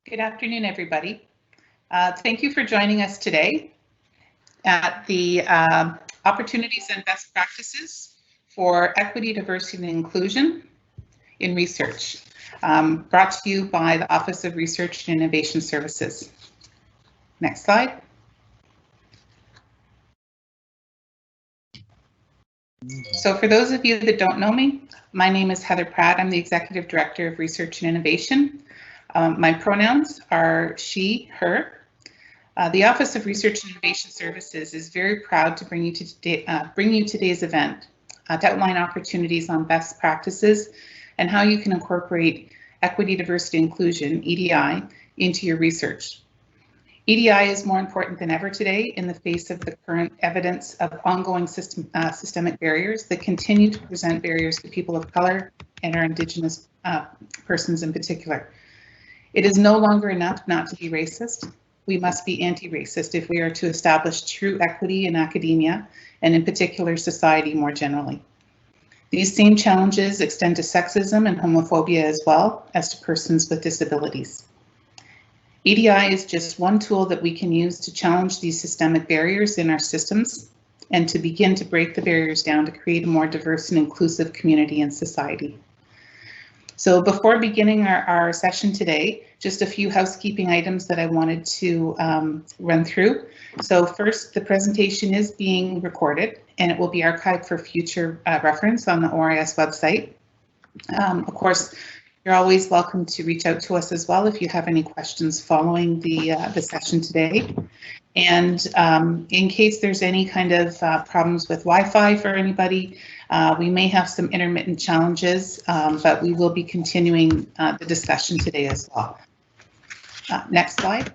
Good afternoon, everybody. Thank you for joining us today at the Opportunities and Best Practices for Equity, Diversity, and Inclusion in Research, brought to you by the Office of Research and Innovation Services. Next slide. So for those of you that don't know me, my name is Heather Pratt. I'm the Executive Director of Research and Innovation. My pronouns are she, her. The Office of Research and Innovation Services is very proud to bring you today's event to outline opportunities on best practices and how you can incorporate equity, diversity, inclusion, EDI, into your research. EDI is more important than ever today in the face of the current evidence of ongoing systemic barriers that continue to present barriers to people of color and our Indigenous persons in particular. It is no longer enough not to be racist. We must be anti-racist if we are to establish true equity in academia and in particular society more generally. These same challenges extend to sexism and homophobia as well as to persons with disabilities. EDI is just one tool that we can use to challenge these systemic barriers in our systems and to begin to break the barriers down to create a more diverse and inclusive community and society. So before beginning our session today, just a few housekeeping items that I wanted to run through. So first, the presentation is being recorded and it will be archived for future reference on the ORIS website. Of course, you're always welcome to reach out to us as well if you have any questions following the session today. And in case there's any kind of problems with Wi-Fi for anybody, we may have some intermittent challenges, but we will be continuing the discussion today as well. Next slide.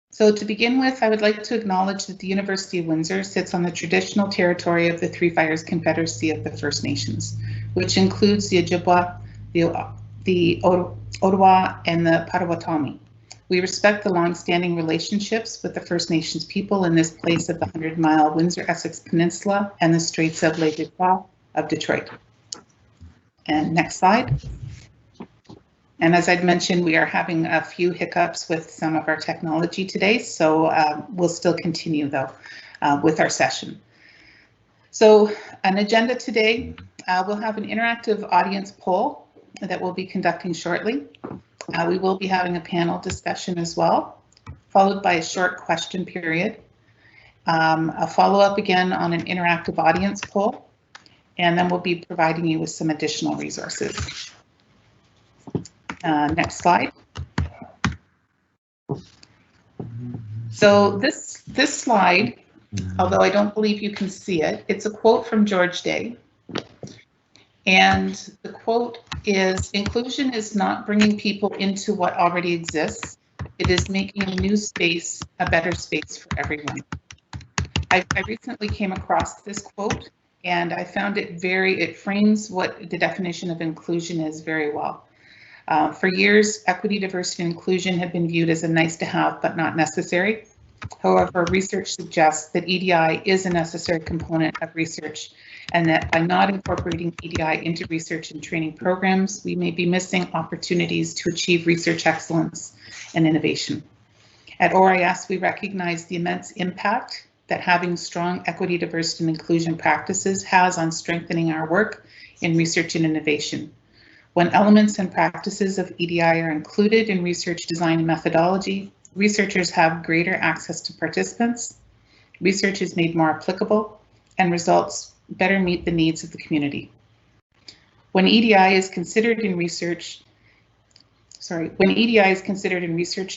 So to begin with, I would like to acknowledge that the University of Windsor sits on the traditional territory of the Three Fires Confederacy of the First Nations, which includes the Ojibwa, the Ottawa, and the Potawatomi. We respect the long-standing relationships with the First Nations people in this place of the 100-mile Windsor-Essex Peninsula and the Straits of Les Deux of Detroit. And next slide. And as I'd mentioned, we are having a few hiccups with some of our technology today, so we'll still continue though with our session. So an agenda today, we'll have an interactive audience poll that we'll be conducting shortly. We will be having a panel discussion as well, followed by a short question period, a follow-up again on an interactive audience poll, and then we'll be providing you with some additional resources. Next slide. So this slide, although I don't believe you can see it, it's a quote from George Day. And the quote is, "Inclusion is not bringing people into what already exists. It is making a new space a better space for everyone." I recently came across this quote and I found it frames what the definition of inclusion is very well. For years, equity, diversity, and inclusion have been viewed as a nice to have, but not necessary. However, research suggests that EDI is a necessary component of research and that by not incorporating EDI into research and training programs, we may be missing opportunities to achieve research excellence and innovation. At ORIS, we recognize the immense impact that having strong equity, diversity, and inclusion practices has on strengthening our work in research and innovation. When elements and practices of EDI are included in research design and methodology, researchers have greater access to participants, research is made more applicable, and results better meet the needs of the community. When EDI is considered in research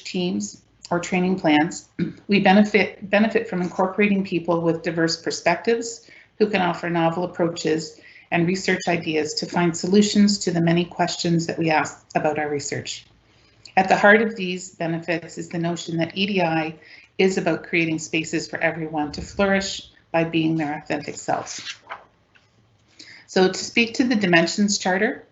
teams or training plans, we benefit from incorporating people with diverse perspectives who can offer novel approaches and research ideas to find solutions to the many questions that we ask about our research. At the heart of these benefits is the notion that EDI is about creating spaces for everyone to flourish by being their authentic selves. So to speak to the Dimensions Charter,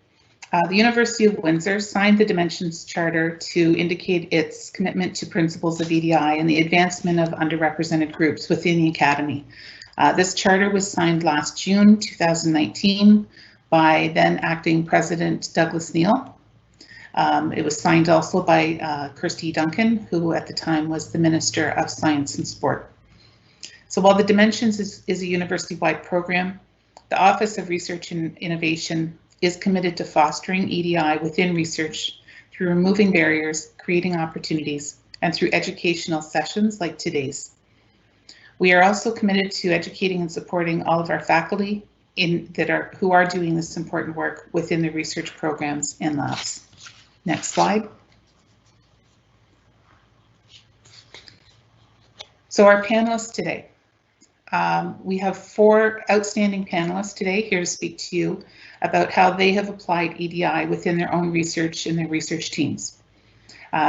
the University of Windsor signed the Dimensions Charter to indicate its commitment to principles of EDI and the advancement of underrepresented groups within the Academy. This charter was signed last June 2019 by then acting President Douglas Neil. It was signed also by Kirsty Duncan, who at the time was the Minister of Science and Sport. So while the Dimensions is a university-wide program, the Office of Research and Innovation is committed to fostering EDI within research through removing barriers, creating opportunities, and through educational sessions like today's. We are also committed to educating and supporting all of our faculty who are doing this important work within the research programs and labs. Next slide. So our panelists today. We have 4 outstanding panelists today here to speak to you about how they have applied EDI within their own research and their research teams.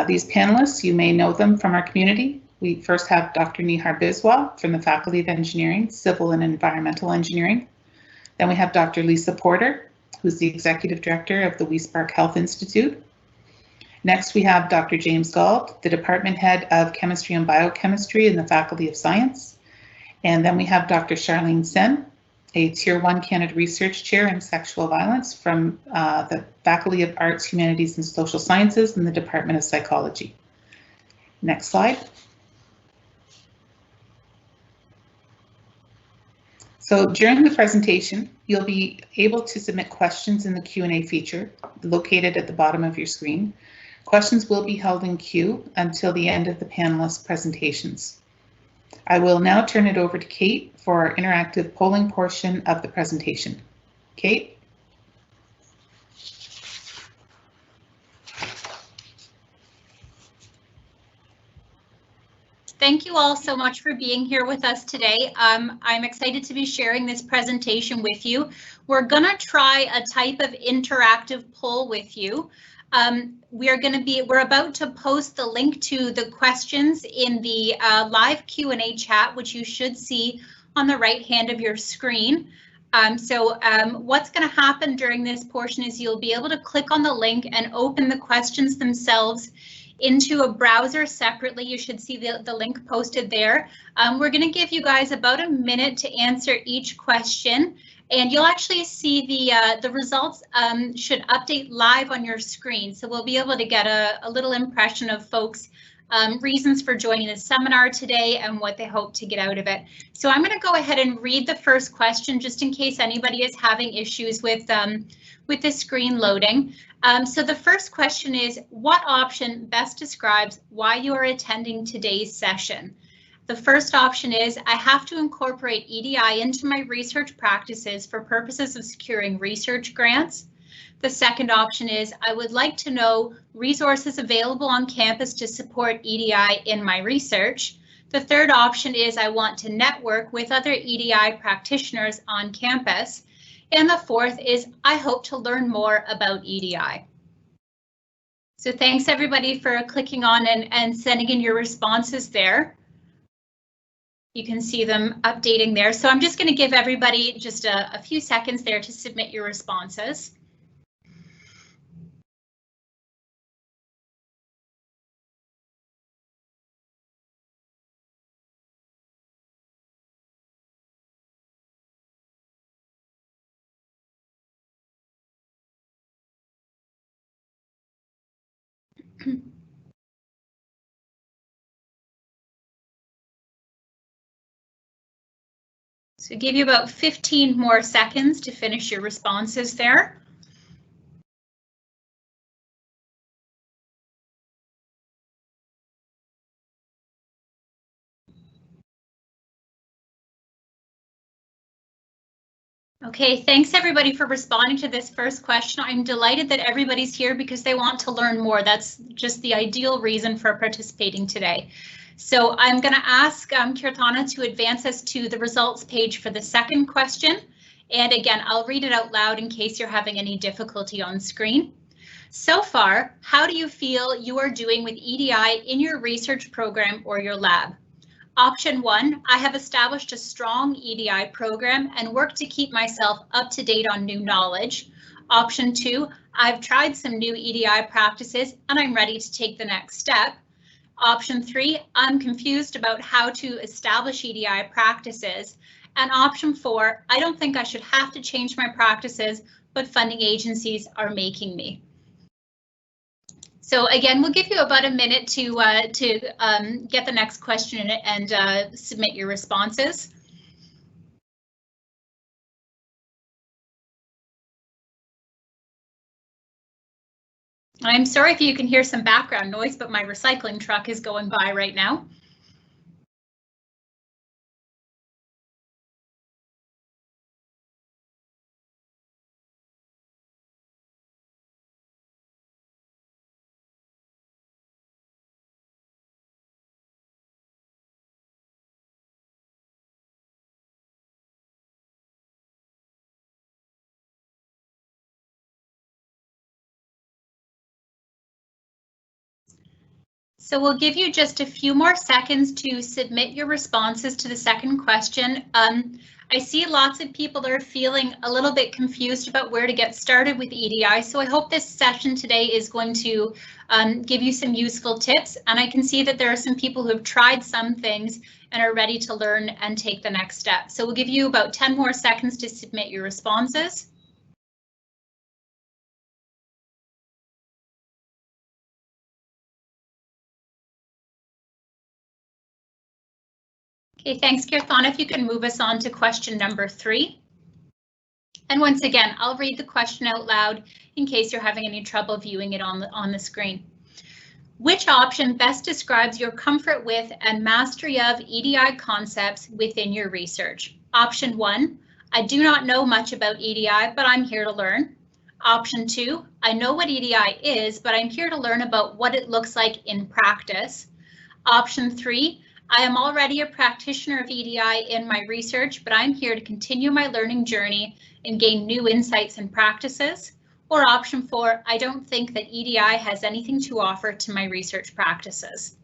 These panelists, you may know them from our community. We first have Dr. Nihar Biswa from the Faculty of Engineering, Civil and Environmental Engineering. Then we have Dr. Lisa Porter, who's the Executive Director of the WeSpark Health Institute. Next, we have Dr. James Gauld, the Department Head of Chemistry and Biochemistry in the Faculty of Science. And then we have Dr. Charlene Sen, a Tier 1 Canada Research Chair in Sexual Violence from the Faculty of Arts, Humanities and Social Sciences in the Department of Psychology. Next slide. So during the presentation, you'll be able to submit questions in the Q&A feature located at the bottom of your screen. Questions will be held in queue until the end of the panelists' presentations. I will now turn it over to Kate for our interactive polling portion of the presentation. Kate? Thank you all so much for being here with us today. I'm excited to be sharing this presentation with you. We're gonna try a type of interactive poll with you. We're about to post the link to the questions in the live Q&A chat, which you should see on the right hand of your screen. What's going to happen during this portion is you'll be able to click on the link and open the questions themselves into a browser separately. You should see the link posted there. We're going to give you guys about a minute to answer each question, and you'll actually see the results should update live on your screen. So we'll be able to get a little impression of folks' reasons for joining the seminar today and what they hope to get out of it. So I'm going to go ahead and read the first question just in case anybody is having issues with the screen loading. So the first question is, what option best describes why you are attending today's session? The first option is, I have to incorporate EDI into my research practices for purposes of securing research grants. The second option is, I would like to know resources available on campus to support EDI in my research. The third option is, I want to network with other EDI practitioners on campus. And the fourth is, I hope to learn more about EDI. So thanks everybody for clicking on and sending in your responses there. You can see them updating there. So I'm just going to give everybody just a few seconds there to submit your responses. So give you about 15 more seconds to finish your responses there. Okay, thanks everybody for responding to this first question. I'm delighted that everybody's here because they want to learn more. That's just the ideal reason for participating today. So I'm going to ask Kirtana to advance us to the results page for the second question. And again, I'll read it out loud in case you're having any difficulty on screen. So far, how do you feel you are doing with EDI in your research program or your lab? Option 1, I have established a strong EDI program and work to keep myself up to date on new knowledge. Option 2, I've tried some new EDI practices and I'm ready to take the next step. Option 3, I'm confused about how to establish EDI practices. And option 4, I don't think I should have to change my practices, but funding agencies are making me. So again, we'll give you about a minute to get the next question and submit your responses. I'm sorry if you can hear some background noise, but my recycling truck is going by right now. So we'll give you just a few more seconds to submit your responses to the second question. I see lots of people are feeling a little bit confused about where to get started with EDI, so I hope this session today is going to give you some useful tips, and I can see that there are some people who have tried some things and are ready to learn and take the next step. So we'll give you about 10 more seconds to submit your responses. Okay, thanks, Kirthana. If you can move us on to question number 3. And once again, I'll read the question out loud in case you're having any trouble viewing it on the screen. Which option best describes your comfort with and mastery of EDI concepts within your research? Option 1, I do not know much about EDI, but I'm here to learn. Option 2, I know what EDI is, but I'm here to learn about what it looks like in practice. Option 3, I am already a practitioner of EDI in my research, but I'm here to continue my learning journey and gain new insights and practices. Or option 4, I don't think that EDI has anything to offer to my research practices.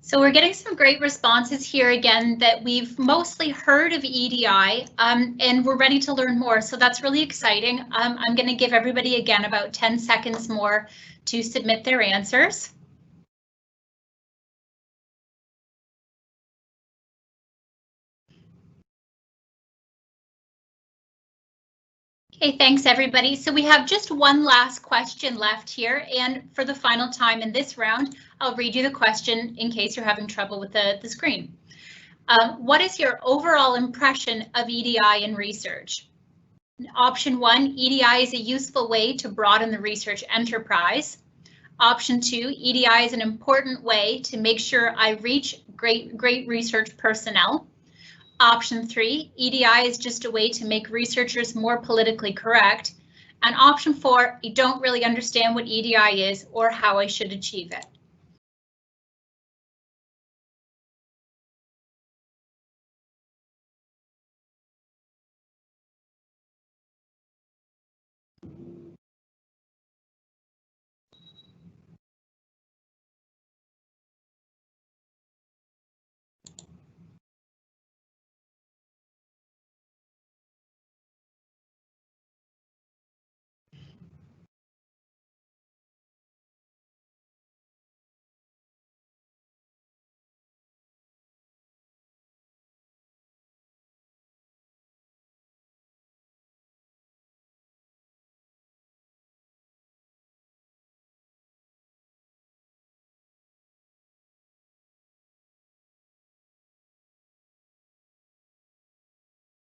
So we're getting some great responses here again that we've mostly heard of EDI and we're ready to learn more. So that's really exciting. I'm going to give everybody again about 10 seconds more to submit their answers. Okay, thanks everybody. So we have just one last question left here, and for the final time in this round, I'll read you the question in case you're having trouble with the screen. What is your overall impression of EDI in research? Option 1, EDI is a useful way to broaden the research enterprise. Option 2, EDI is an important way to make sure I reach great research personnel. Option 3, EDI is just a way to make researchers more politically correct. And option 4, I don't really understand what EDI is or how I should achieve it.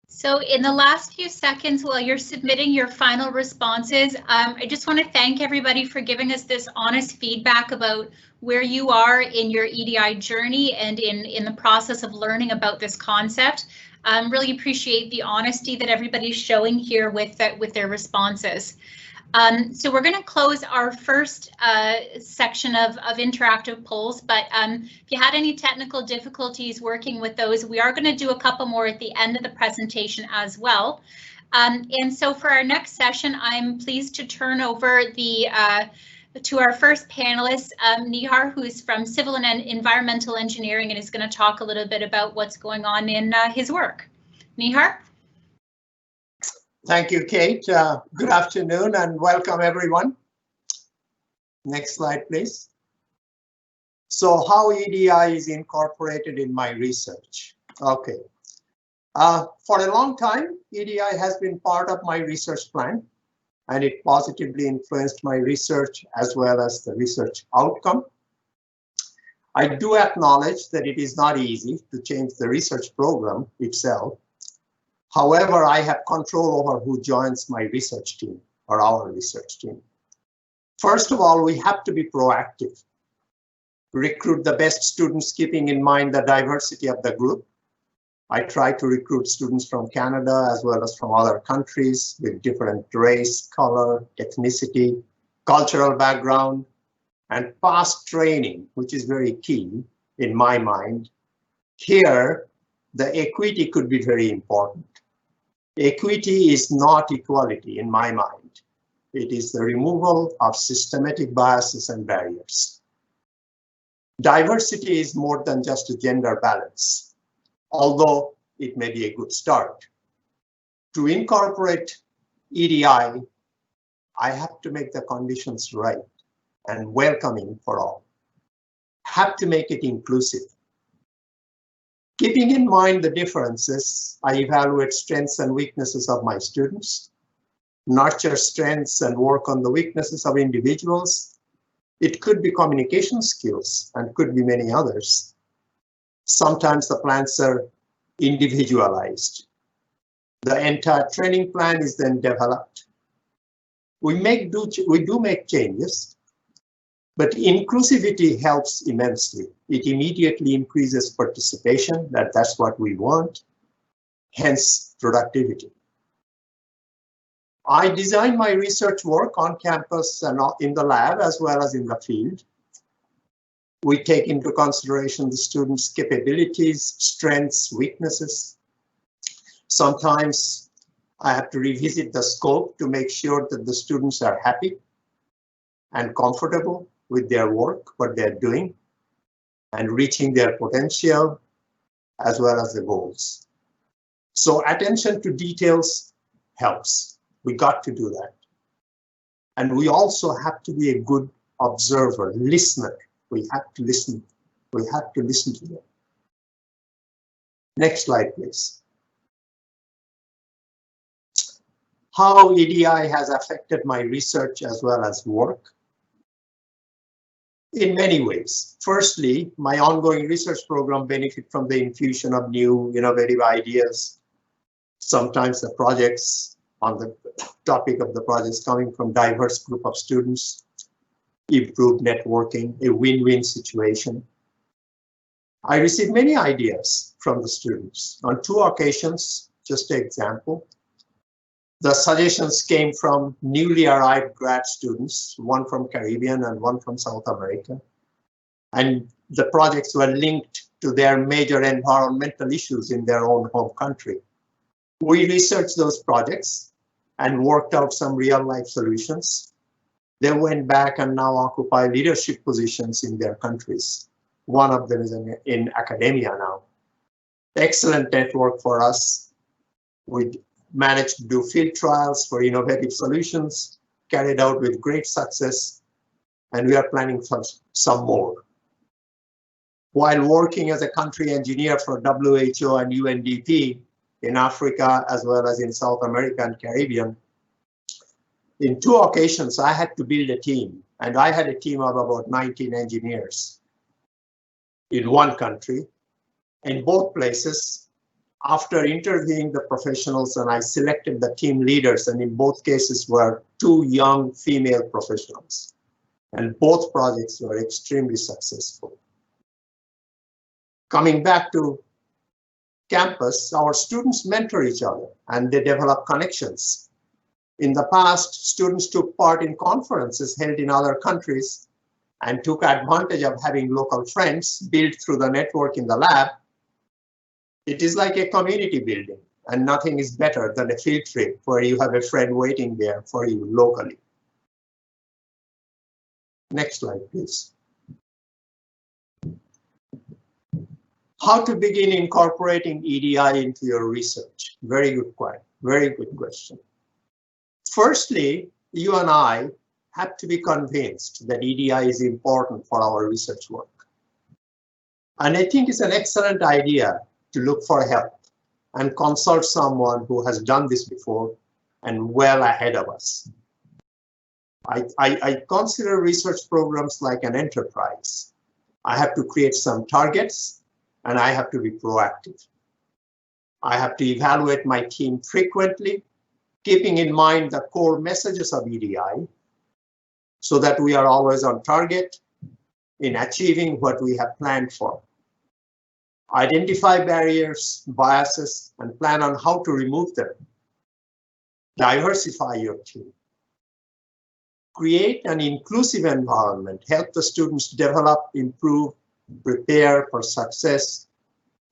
So in the last few seconds while you're submitting your final responses, I just want to thank everybody for giving us this honest feedback about where you are in your EDI journey and in the process of learning about this concept. Really appreciate the honesty that everybody's showing here with their responses. So we're going to close our first section of interactive polls, but if you had any technical difficulties working with those, we are going to do a couple more at the end of the presentation as well. And so for our next session, I'm pleased to turn over to our first panelist, Nihar, who's from Civil and Environmental Engineering, and is going to talk a little bit about what's going on in his work. Nihar? Thank you, Kate. Good afternoon and welcome everyone. Next slide, please. So how EDI is incorporated in my research? Okay. For a long time, EDI has been part of my research plan, and it positively influenced my research as well as the research outcome. I do acknowledge that it is not easy to change the research program itself. However, I have control over who joins my research team or our research team. First of all, we have to be proactive. Recruit the best students, keeping in mind the diversity of the group. I try to recruit students from Canada as well as from other countries with different race, color, ethnicity, cultural background, and past training, which is very key in my mind. Here, the equity could be very important. Equity is not equality in my mind. It is the removal of systematic biases and barriers. Diversity is more than just a gender balance, although it may be a good start. To incorporate EDI, I have to make the conditions right and welcoming for all. Have to make it inclusive. Keeping in mind the differences, I evaluate strengths and weaknesses of my students, nurture strengths and work on the weaknesses of individuals. It could be communication skills and could be many others. Sometimes the plans are individualized. The entire training plan is then developed. We do make changes, but inclusivity helps immensely. It immediately increases participation, that's what we want, hence productivity. I design my research work on campus and in the lab as well as in the field. We take into consideration the students' capabilities, strengths, weaknesses. Sometimes I have to revisit the scope to make sure that the students are happy and comfortable with their work, what they're doing, and reaching their potential as well as the goals. So attention to details helps. We got to do that. And we also have to be a good observer, listener. We have to listen. We have to listen to them. Next slide, please. How EDI has affected my research as well as work. In many ways. Firstly, my ongoing research program benefit from the infusion of new innovative ideas. Sometimes the projects on the topic of the projects coming from diverse group of students, improved networking, a win-win situation. I received many ideas from the students. On 2 occasions, just an example, the suggestions came from newly arrived grad students, one from Caribbean and one from South America. And the projects were linked to their major environmental issues in their own home country. We researched those projects and worked out some real-life solutions. They went back and now occupy leadership positions in their countries. One of them is in academia now. Excellent network for us. We managed to do field trials for innovative solutions, carried out with great success, and we are planning for some more. While working as a country engineer for WHO and UNDP in Africa, as well as in South America and Caribbean, in 2 occasions, I had to build a team, and I had a team of about 19 engineers in one country. In both places, after interviewing the professionals, and I selected the team leaders, and in both cases were 2 young female professionals. And both projects were extremely successful. Coming back to campus, our students mentor each other and they develop connections. In the past, students took part in conferences held in other countries and took advantage of having local friends built through the network in the lab. It is like a community building, and nothing is better than a field trip where you have a friend waiting there for you locally. Next slide, please. How to begin incorporating EDI into your research? Very good question. Firstly, you and I have to be convinced that EDI is important for our research work. And I think it's an excellent idea to look for help and consult someone who has done this before and well ahead of us. I consider research programs like an enterprise. I have to create some targets and I have to be proactive. I have to evaluate my team frequently, keeping in mind the core messages of EDI so that we are always on target in achieving what we have planned for. Identify barriers, biases, and plan on how to remove them. Diversify your team. Create an inclusive environment. Help the students develop, improve, prepare for success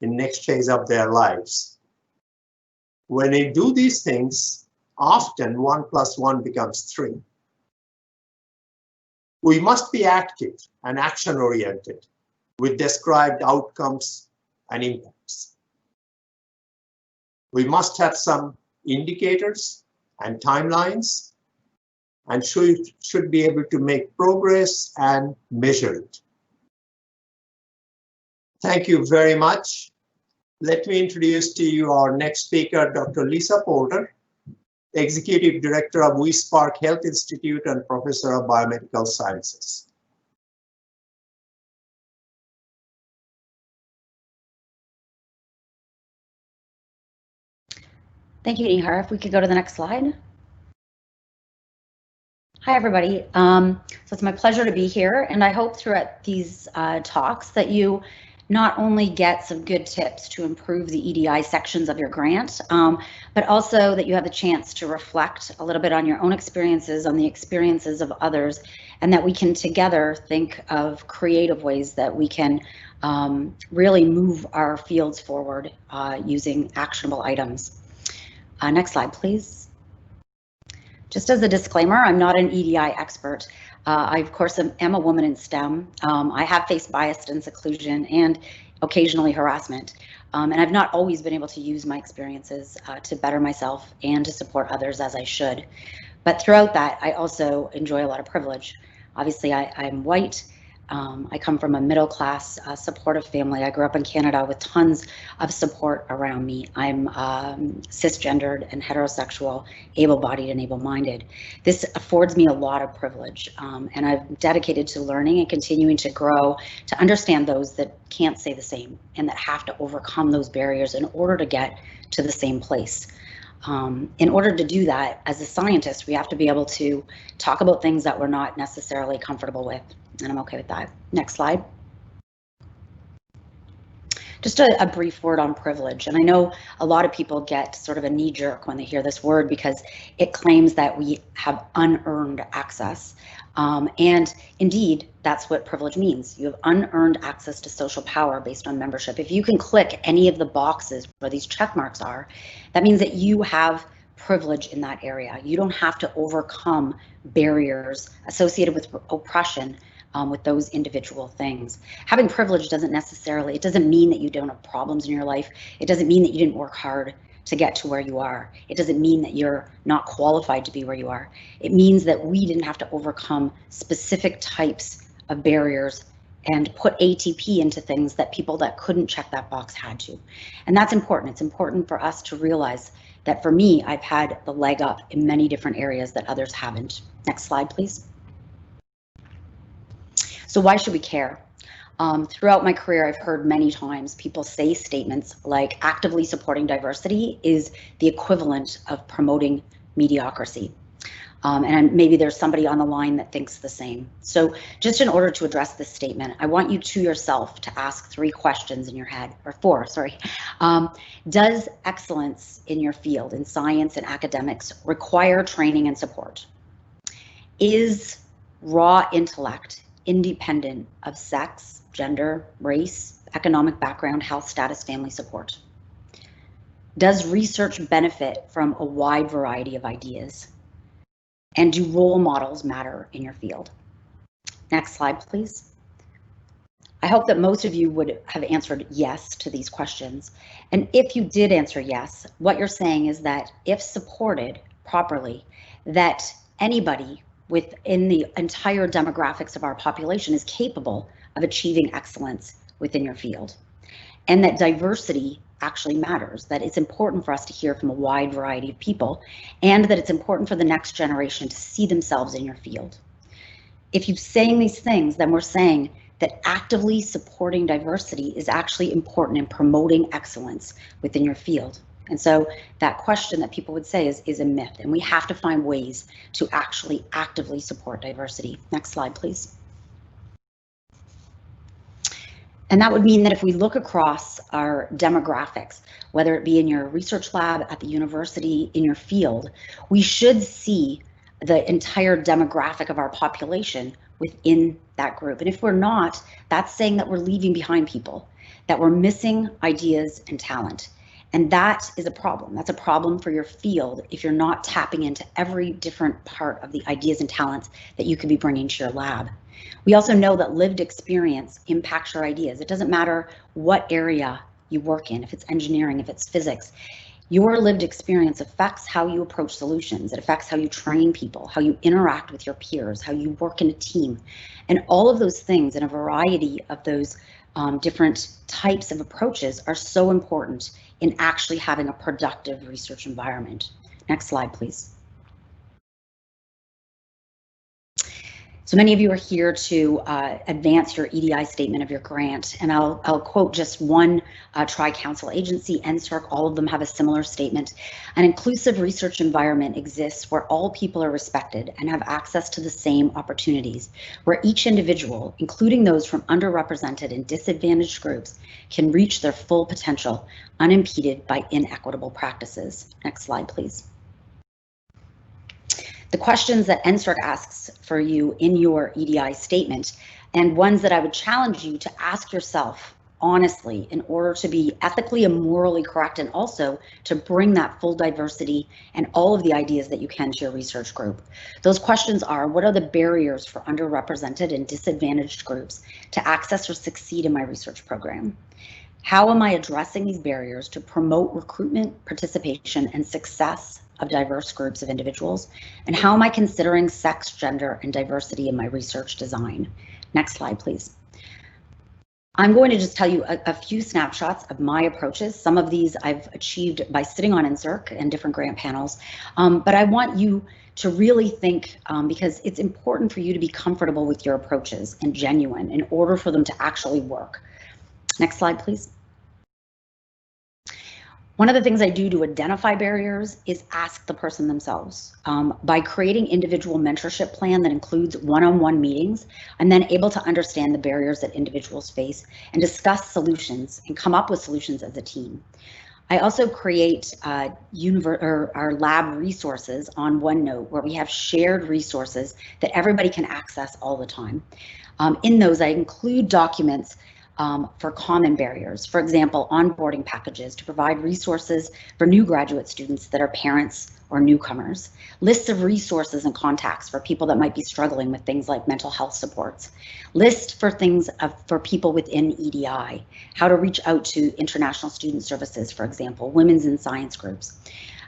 in next phase of their lives. When they do these things, often 1 + 1 becomes 3. We must be active and action-oriented with described outcomes and impacts. We must have some indicators and timelines and should be able to make progress and measure it. Thank you very much. Let me introduce to you our next speaker, Dr. Lisa Porter, Executive Director of WeSpark Health Institute and Professor of Biomedical Sciences. Thank you, Nihar. If we could go to the next slide. Hi, everybody. So it's my pleasure to be here, and I hope throughout these talks that you not only get some good tips to improve the EDI sections of your grant, but also that you have the chance to reflect a little bit on your own experiences, on the experiences of others, and that we can together think of creative ways that we can really move our fields forward using actionable items. Next slide, please. Just as a disclaimer, I'm not an EDI expert. I, of course, am a woman in STEM. I have faced bias and seclusion and occasionally harassment. And I've not always been able to use my experiences to better myself and to support others as I should. But throughout that, I also enjoy a lot of privilege. Obviously, I'm white. I come from a middle-class supportive family. I grew up in Canada with tons of support around me. I'm cisgendered and heterosexual, able-bodied and able-minded. This affords me a lot of privilege, and I've dedicated to learning and continuing to grow to understand those that can't say the same and that have to overcome those barriers in order to get to the same place. In order to do that, as a scientist, we have to be able to talk about things that we're not necessarily comfortable with. And I'm okay with that. Next slide. Just a brief word on privilege. And I know a lot of people get sort of a knee jerk when they hear this word because it claims that we have unearned access. And indeed, that's what privilege means. You have unearned access to social power based on membership. If you can click any of the boxes where these check marks are, that means that you have privilege in that area. You don't have to overcome barriers associated with oppression with those individual things. Having privilege doesn't mean that you don't have problems in your life. It doesn't mean that you didn't work hard to get to where you are. It doesn't mean that you're not qualified to be where you are. It means that we didn't have to overcome specific types of barriers and put ATP into things that people that couldn't check that box had to. And that's important. It's important for us to realize that for me, I've had the leg up in many different areas that others haven't. Next slide, please. So why should we care? Throughout my career, I've heard many times people say statements like actively supporting diversity is the equivalent of promoting mediocrity. And maybe there's somebody on the line that thinks the same. So just in order to address this statement, I want you to yourself to ask 3 questions in your head, or 4, sorry. Does excellence in your field, in science and academics, require training and support? Is raw intellect independent of sex, gender, race, economic background, health status, family support? Does research benefit from a wide variety of ideas? And do role models matter in your field? Next slide, please. I hope that most of you would have answered yes to these questions. And if you did answer yes, what you're saying is that if supported properly, that anybody within the entire demographics of our population is capable of achieving excellence within your field. And that diversity actually matters, that it's important for us to hear from a wide variety of people, and that it's important for the next generation to see themselves in your field. If you're saying these things, then we're saying that actively supporting diversity is actually important in promoting excellence within your field. And so that question that people would say is a myth, and we have to find ways to actually actively support diversity. Next slide, please. And that would mean that if we look across our demographics, whether it be in your research lab, at the university, in your field, we should see the entire demographic of our population within that group. And if we're not, that's saying that we're leaving behind people, that we're missing ideas and talent. And that is a problem. That's a problem for your field if you're not tapping into every different part of the ideas and talents that you could be bringing to your lab. We also know that lived experience impacts your ideas. It doesn't matter what area you work in, if it's engineering, if it's physics. Your lived experience affects how you approach solutions. It affects how you train people, how you interact with your peers, how you work in a team. And all of those things and a variety of those different types of approaches are so important in actually having a productive research environment. Next slide, please. So many of you are here to advance your EDI statement of your grant, and I'll quote just one tri-council agency, NSERC. All of them have a similar statement. An inclusive research environment exists where all people are respected and have access to the same opportunities, where each individual, including those from underrepresented and disadvantaged groups, can reach their full potential unimpeded by inequitable practices. Next slide, please. The questions that NSERC asks for you in your EDI statement, and ones that I would challenge you to ask yourself honestly in order to be ethically and morally correct, and also to bring that full diversity and all of the ideas that you can to your research group. Those questions are: what are the barriers for underrepresented and disadvantaged groups to access or succeed in my research program? How am I addressing these barriers to promote recruitment, participation, and success of diverse groups of individuals? And how am I considering sex, gender, and diversity in my research design? Next slide, please. I'm going to just tell you a few snapshots of my approaches. Some of these I've achieved by sitting on NSERC and different grant panels, but I want you to really think, because it's important for you to be comfortable with your approaches and genuine in order for them to actually work. Next slide, please. One of the things I do to identify barriers is ask the person themselves. By creating individual mentorship plan that includes one-on-one meetings, I'm then able to understand the barriers that individuals face and discuss solutions and come up with solutions as a team. I also create our lab resources on OneNote, where we have shared resources that everybody can access all the time. In those, I include documents for common barriers. For example, onboarding packages to provide resources for new graduate students that are parents or newcomers, lists of resources and contacts for people that might be struggling with things like mental health supports, list for things for people within EDI, how to reach out to international student services, for example, women's and science groups.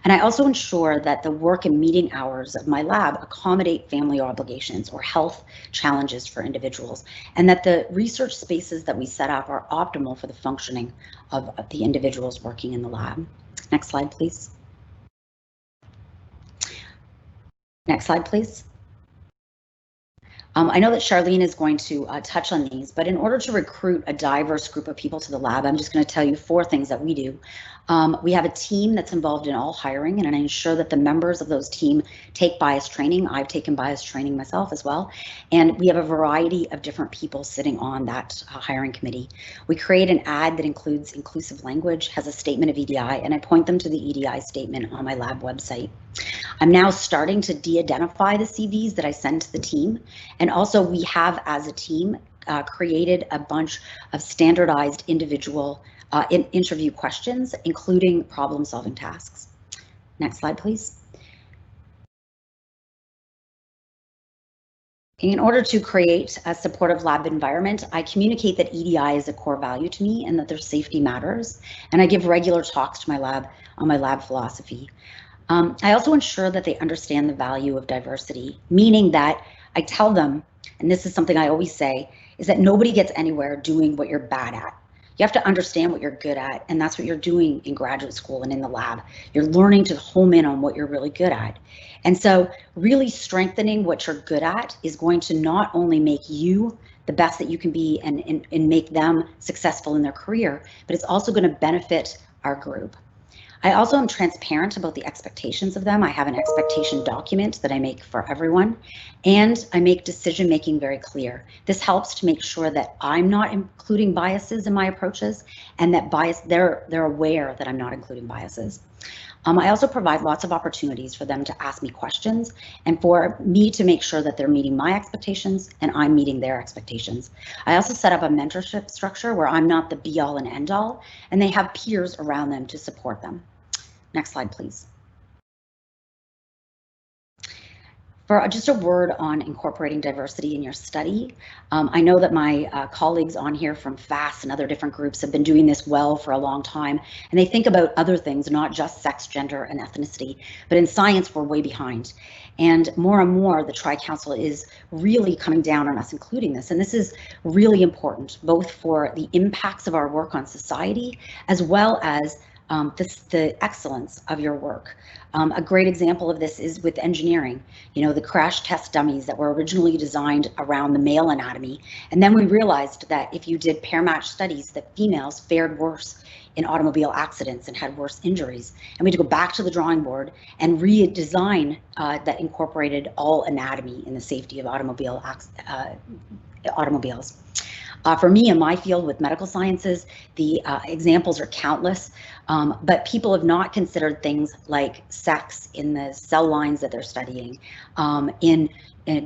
And I also ensure that the work and meeting hours of my lab accommodate family obligations or health challenges for individuals, and that the research spaces that we set up are optimal for the functioning of the individuals working in the lab. Next slide, please. Next slide, please. I know that Charlene is going to touch on these, but in order to recruit a diverse group of people to the lab, I'm just going to tell you 4 things that we do. We have a team that's involved in all hiring, and I ensure that the members of those team take bias training. I've taken bias training myself as well. And we have a variety of different people sitting on that hiring committee. We create an ad that includes inclusive language, has a statement of EDI, and I point them to the EDI statement on my lab website. I'm now starting to de-identify the CVs that I send to the team. And also we have, as a team, created a bunch of standardized individual interview questions, including problem-solving tasks. Next slide, please. In order to create a supportive lab environment, I communicate that EDI is a core value to me and that their safety matters. And I give regular talks to my lab on my lab philosophy. I also ensure that they understand the value of diversity, meaning that I tell them, and this is something I always say, is that nobody gets anywhere doing what you're bad at. You have to understand what you're good at, and that's what you're doing in graduate school and in the lab. You're learning to home in on what you're really good at. And so really strengthening what you're good at is going to not only make you the best that you can be and make them successful in their career, but it's also going to benefit our group. I also am transparent about the expectations of them. I have an expectation document that I make for everyone, and I make decision making very clear. This helps to make sure that I'm not including biases in my approaches, and that they're aware that I'm not including biases. I also provide lots of opportunities for them to ask me questions and for me to make sure that they're meeting my expectations and I'm meeting their expectations. I also set up a mentorship structure where I'm not the be all and end all, and they have peers around them to support them. Next slide, please. For just a word on incorporating diversity in your study, I know that my colleagues on here from FAST and other different groups have been doing this well for a long time, and they think about other things, not just sex, gender, and ethnicity, but in science, we're way behind. And more, the Tri-Council is really coming down on us including this, and this is really important, both for the impacts of our work on society, as well as the excellence of your work. A great example of this is with engineering. You know, the crash test dummies that were originally designed around the male anatomy, and then we realized that if you did pair match studies, that females fared worse in automobile accidents and had worse injuries. And we had to go back to the drawing board and redesign that incorporated all anatomy in the safety of automobiles. For me, in my field with medical sciences, the examples are countless, but people have not considered things like sex in the cell lines that they're studying, in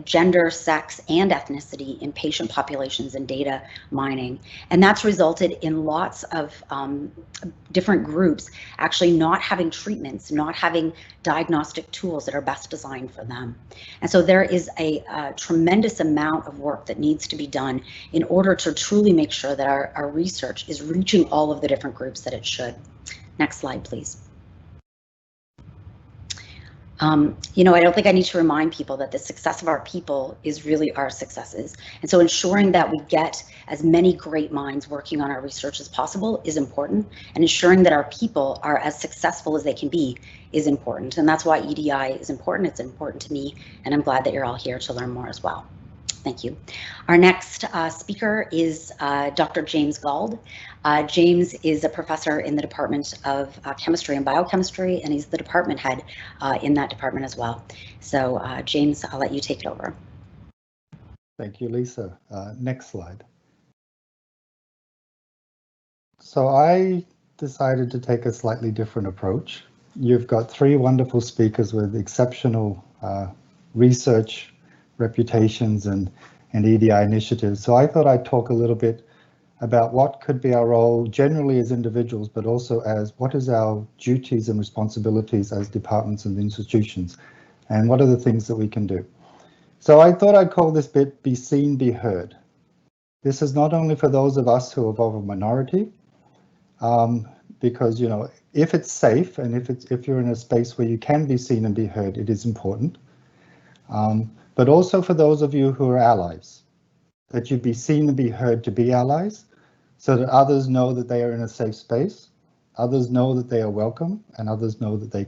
gender, sex, and ethnicity in patient populations and data mining. And that's resulted in lots of different groups actually not having treatments, not having diagnostic tools that are best designed for them. And so there is a tremendous amount of work that needs to be done in order to truly make sure that our research is reaching all of the different groups that it should. Next slide, please. You know, I don't think I need to remind people that the success of our people is really our successes. And so ensuring that we get as many great minds working on our research as possible is important, and ensuring that our people are as successful as they can be is important. And that's why EDI is important. It's important to me, and I'm glad that you're all here to learn more as well. Thank you. Our next speaker is Dr. James Gauld. James is a professor in the Department of Chemistry and Biochemistry, and he's the department head in that department as well. So James, I'll let you take it over. Thank you, Lisa. Next slide. So I decided to take a slightly different approach. You've got three wonderful speakers with exceptional research reputations and EDI initiatives. So I thought I'd talk a little bit about what could be our role generally as individuals, but also as what is our duties and responsibilities as departments and institutions, and what are the things that we can do. So I thought I'd call this bit Be Seen, Be Heard. This is not only for those of us who are of a minority, because, you know, if it's safe and if you're in a space where you can be seen and be heard, it is important. But also for those of you who are allies, that you be seen and be heard to be allies, so that others know that they are in a safe space, others know that they are welcome, and others know that they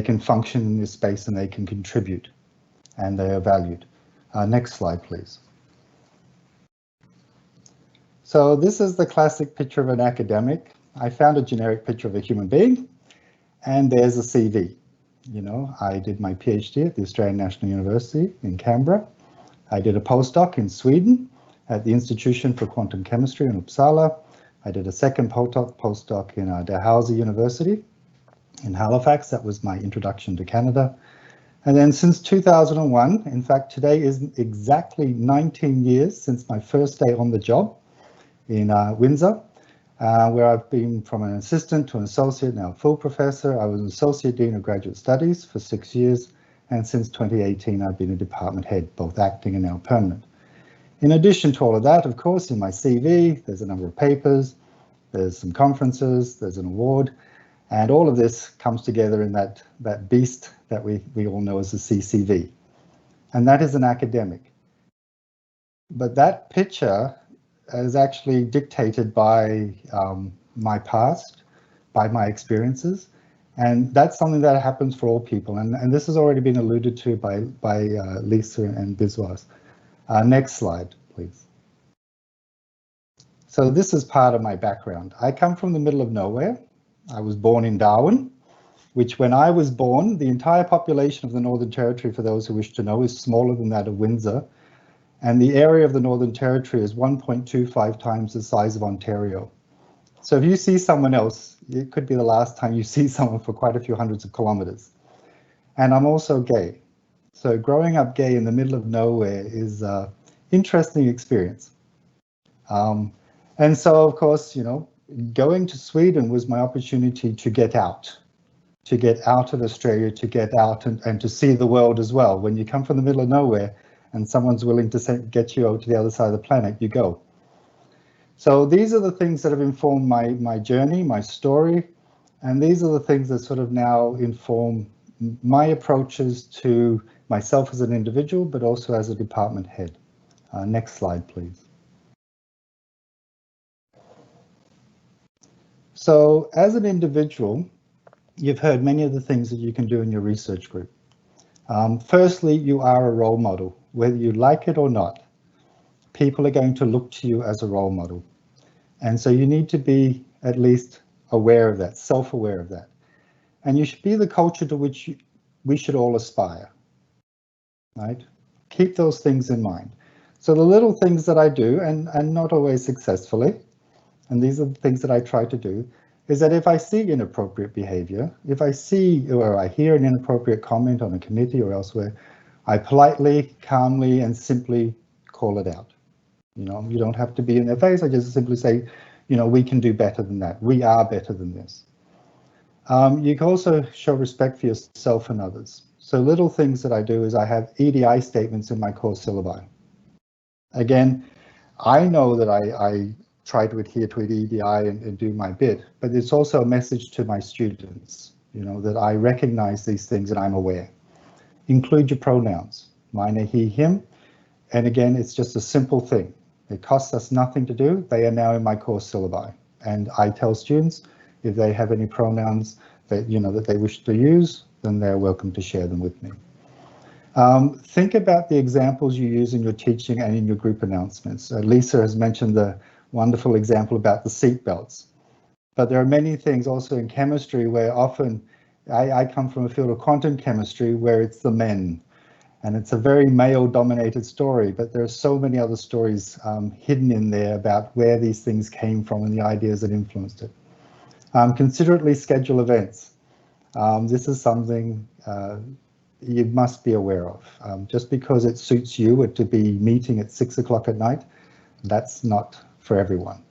can function in this space and they can contribute and they are valued. Next slide, please. So this is the classic picture of an academic. I found a generic picture of a human being, and there's a CV. You know, I did my PhD at the Australian National University in Canberra. I did a postdoc in Sweden at the Institution for Quantum Chemistry in Uppsala. I did a second postdoc in Dalhousie University in Halifax. That was my introduction to Canada. And then since 2001, in fact, today is exactly 19 years since my first day on the job in Windsor, where I've been from an assistant to an associate, now a full professor. I was an associate dean of graduate studies for 6 years. And since 2018, I've been a department head, both acting and now permanent. In addition to all of that, of course, in my CV, there's a number of papers, there's some conferences, there's an award, and all of this comes together in that beast that we all know as the CCV. And that is an academic. But that picture is actually dictated by my past, by my experiences. And that's something that happens for all people. And this has already been alluded to by Lisa and Biswas. Next slide, please. So this is part of my background. I come from the middle of nowhere. I was born in Darwin, which when I was born, the entire population of the Northern Territory, for those who wish to know, is smaller than that of Windsor. And the area of the Northern Territory is 1.25 times the size of Ontario. So if you see someone else, it could be the last time you see someone for quite a few hundreds of kilometers. And I'm also gay. So growing up gay in the middle of nowhere is an interesting experience. And so, of course, you know, going to Sweden was my opportunity to get out of Australia, to get out and to see the world as well. When you come from the middle of nowhere and someone's willing to get you over to the other side of the planet, you go. So these are the things that have informed my journey, my story, and these are the things that sort of now inform my approaches to myself as an individual, but also as a department head. Next slide, please. So as an individual, you've heard many of the things that you can do in your research group. Firstly, you are a role model, whether you like it or not. People are going to look to you as a role model. And so you need to be at least aware of that, self-aware of that. And you should be the culture to which we should all aspire, right? Keep those things in mind. So the little things that I do, and not always successfully, and these are the things that I try to do, is that if I see inappropriate behavior, if I see or I hear an inappropriate comment on a committee or elsewhere, I politely, calmly, and simply call it out. You know, you don't have to be in their face. I just simply say, you know, we can do better than that. We are better than this. You can also show respect for yourself and others. So little things that I do is I have EDI statements in my course syllabi. Again, I know that I try to adhere to EDI and do my bit, but it's also a message to my students, you know, that I recognize these things and I'm aware. Include your pronouns, mine are he, him. And again, it's just a simple thing. It costs us nothing to do. They are now in my course syllabi. And I tell students if they have any pronouns that, you know, that they wish to use, then they're welcome to share them with me. Think about the examples you use in your teaching and in your group announcements. Lisa has mentioned the wonderful example about the seat belts. But there are many things also in chemistry where often I come from a field of quantum chemistry where it's the men. And it's a very male-dominated story, but there are so many other stories hidden in there about where these things came from and the ideas that influenced it. Considerately schedule events. This is something you must be aware of. Just because it suits you to be meeting at 6 o'clock at night, that's not for everyone.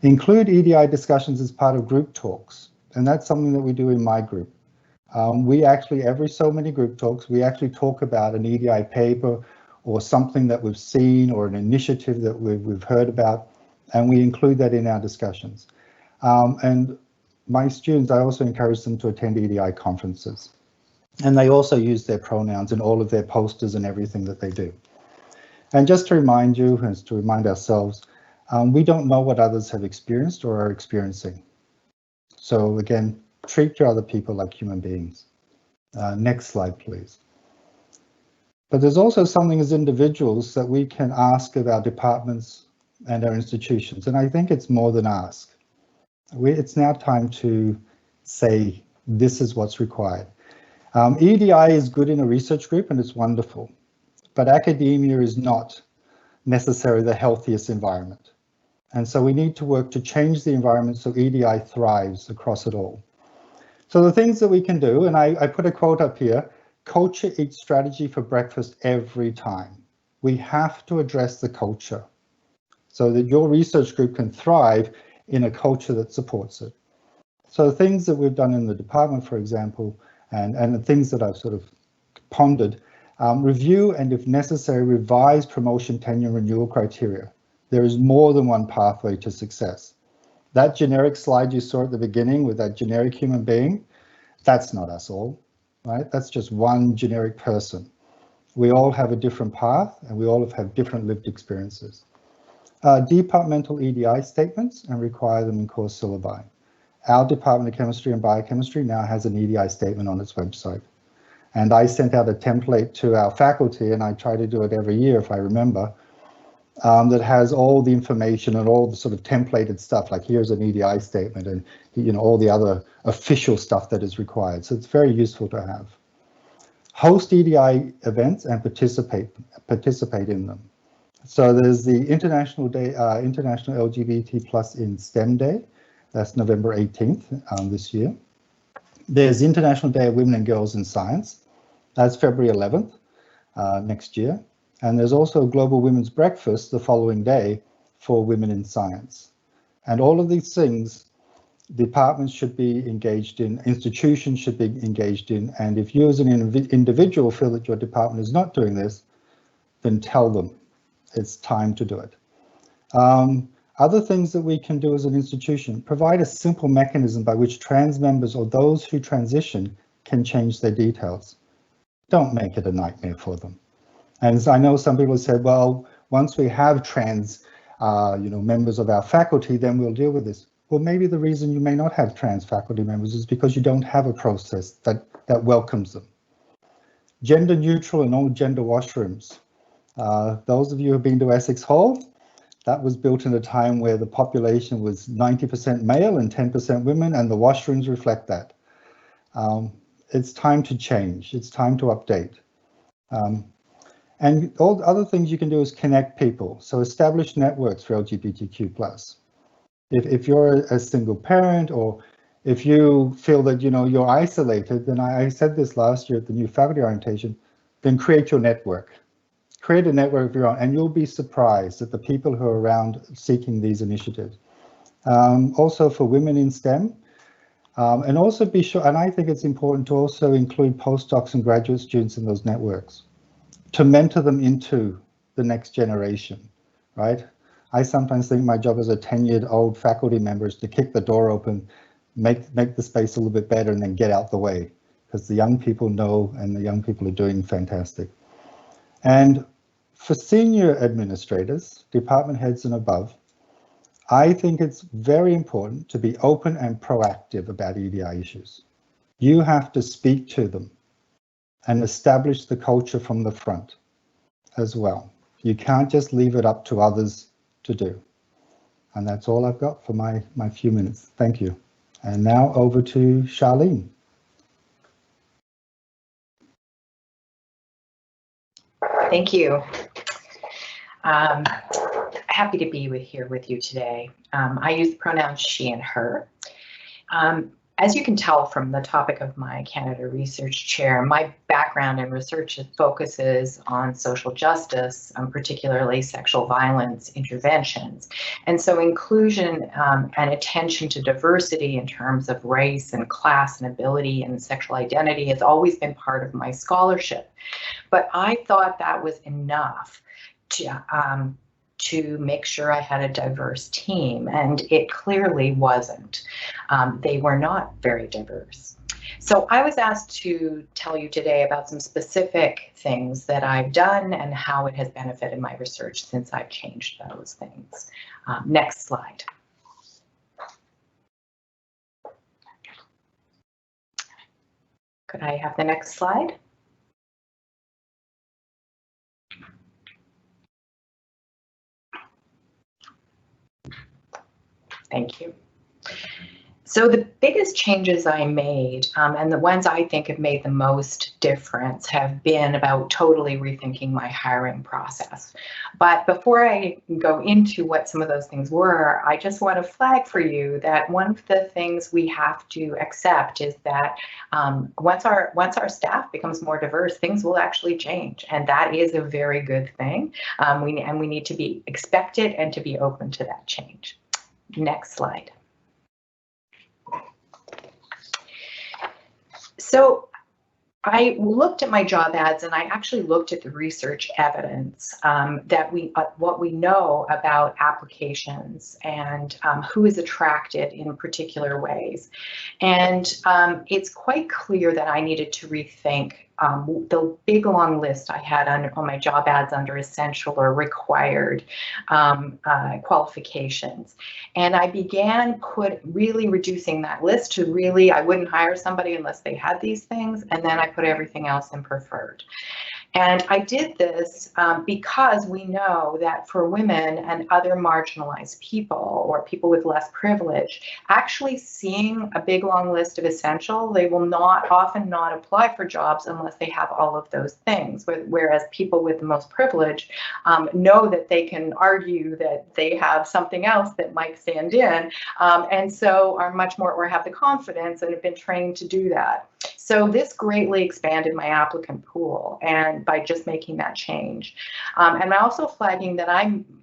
Include EDI discussions as part of group talks, and that's something that we do in my group. We actually, every so many group talks, we actually talk about an EDI paper or something that we've seen or an initiative that we've heard about, and we include that in our discussions. And my students, I also encourage them to attend EDI conferences. And they also use their pronouns in all of their posters and everything that they do. And just to remind you, and to remind ourselves, we don't know what others have experienced or are experiencing. So again, treat your other people like human beings. Next slide, please. But there's also something as individuals that we can ask of our departments and our institutions, and I think it's more than ask. It's now time to say this is what's required. EDI is good in a research group and it's wonderful, but academia is not necessarily the healthiest environment. And so we need to work to change the environment so EDI thrives across it all. So the things that we can do, and I put a quote up here, culture eats strategy for breakfast every time. We have to address the culture so that your research group can thrive in a culture that supports it. So things that we've done in the department, for example, and the things that I've sort of pondered, review and if necessary, revise promotion, tenure, renewal criteria. There is more than one pathway to success. That generic slide you saw at the beginning with that generic human being, that's not us all, right? That's just one generic person. We all have a different path and we all have different lived experiences. Departmental EDI statements and require them in course syllabi. Our Department of Chemistry and Biochemistry now has an EDI statement on its website. And I sent out a template to our faculty, and I try to do it every year if I remember, that has all the information and all the sort of templated stuff, like here's an EDI statement and all the other official stuff that is required. So it's very useful to have. Host EDI events and participate in them. So there's the International LGBT Plus in STEM Day. That's November 18th this year. There's International Day of Women and Girls in Science. That's February 11th next year. And there's also Global Women's Breakfast the following day for women in science. And all of these things, departments should be engaged in, institutions should be engaged in. And if you as an individual feel that your department is not doing this, then tell them it's time to do it. Other things that we can do as an institution, provide a simple mechanism by which trans members or those who transition can change their details. Don't make it a nightmare for them. And I know some people said, well, once we have trans members of our faculty, then we'll deal with this. Well, maybe the reason you may not have trans faculty members is because you don't have a process that welcomes them. Gender neutral and all gender washrooms. Those of you who have been to Essex Hall, that was built in a time where the population was 90% male and 10% women, and the washrooms reflect that. It's time to change. It's time to update. And all the other things you can do is connect people. So establish networks for LGBTQ+. If you're a single parent, or if you feel that you're isolated, then I said this last year at the new faculty orientation, then create your network. Create a network of your own, and you'll be surprised at the people who are around seeking these initiatives. Also for women in STEM, and also be sure, and I think it's important to also include postdocs and graduate students in those networks, to mentor them into the next generation, right? I sometimes think my job as a tenured old faculty member is to kick the door open, make the space a little bit better, and then get out the way, because the young people know and the young people are doing fantastic. And for senior administrators, department heads and above, I think it's very important to be open and proactive about EDI issues. You have to speak to them and establish the culture from the front as well. You can't just leave it up to others to do. And that's all I've got for my few minutes. Thank you. And now over to Charlene. Thank you. Happy to be here with you today. I use the pronouns she and her. As you can tell from the topic of my Canada Research Chair, my background in research focuses on social justice, particularly sexual violence interventions. And so inclusion and attention to diversity in terms of race and class and ability and sexual identity has always been part of my scholarship. But I thought that was enough to make sure I had a diverse team, and it clearly wasn't. They were not very diverse. So I was asked to tell you today about some specific things that I've done and how it has benefited my research since I've changed those things. Next slide. Could I have the next slide? Thank you. So the biggest changes I made, and the ones I think have made the most difference, have been about totally rethinking my hiring process. But before I go into what some of those things were, I just want to flag for you that one of the things we have to accept is that once our staff becomes more diverse, things will actually change, and that is a very good thing. We need to expect it and to be open to that change. Next slide. So I looked at my job ads, and I actually looked at the research evidence that what we know about applications and who is attracted in particular ways. And it's quite clear that I needed to rethink the big long list I had on my job ads under essential or required qualifications. And I began really reducing that list to really, I wouldn't hire somebody unless they had these things, and then I put everything else in preferred. And I did this because we know that for women and other marginalized people or people with less privilege, actually seeing a big long list of essential, they will often not apply for jobs unless they have all of those things. Whereas people with the most privilege know that they can argue that they have something else that might stand in, and so are much more, or have the confidence and have been trained to do that. So this greatly expanded my applicant pool, and by just making that change. And I'm also flagging that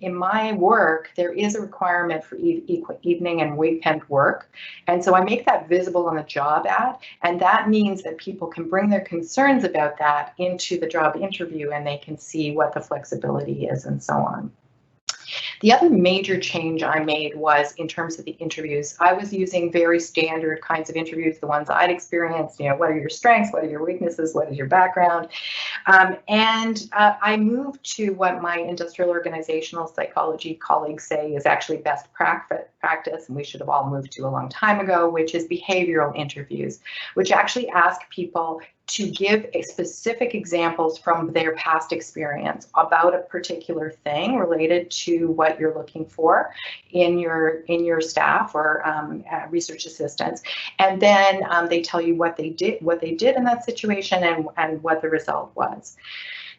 in my work, there is a requirement for evening and weekend work. And so I make that visible on the job ad, and that means that people can bring their concerns about that into the job interview, and they can see what the flexibility is and so on. The other major change I made was in terms of the interviews. I was using very standard kinds of interviews, the ones I'd experienced, what are your strengths, what are your weaknesses, what is your background? I moved to what my industrial organizational psychology colleagues say is actually best practice, and we should have all moved to a long time ago, which is behavioral interviews, which actually ask people to give specific examples from their past experience about a particular thing related to what you're looking for in your staff or research assistants, and then they tell you what they did in that situation and what the result was.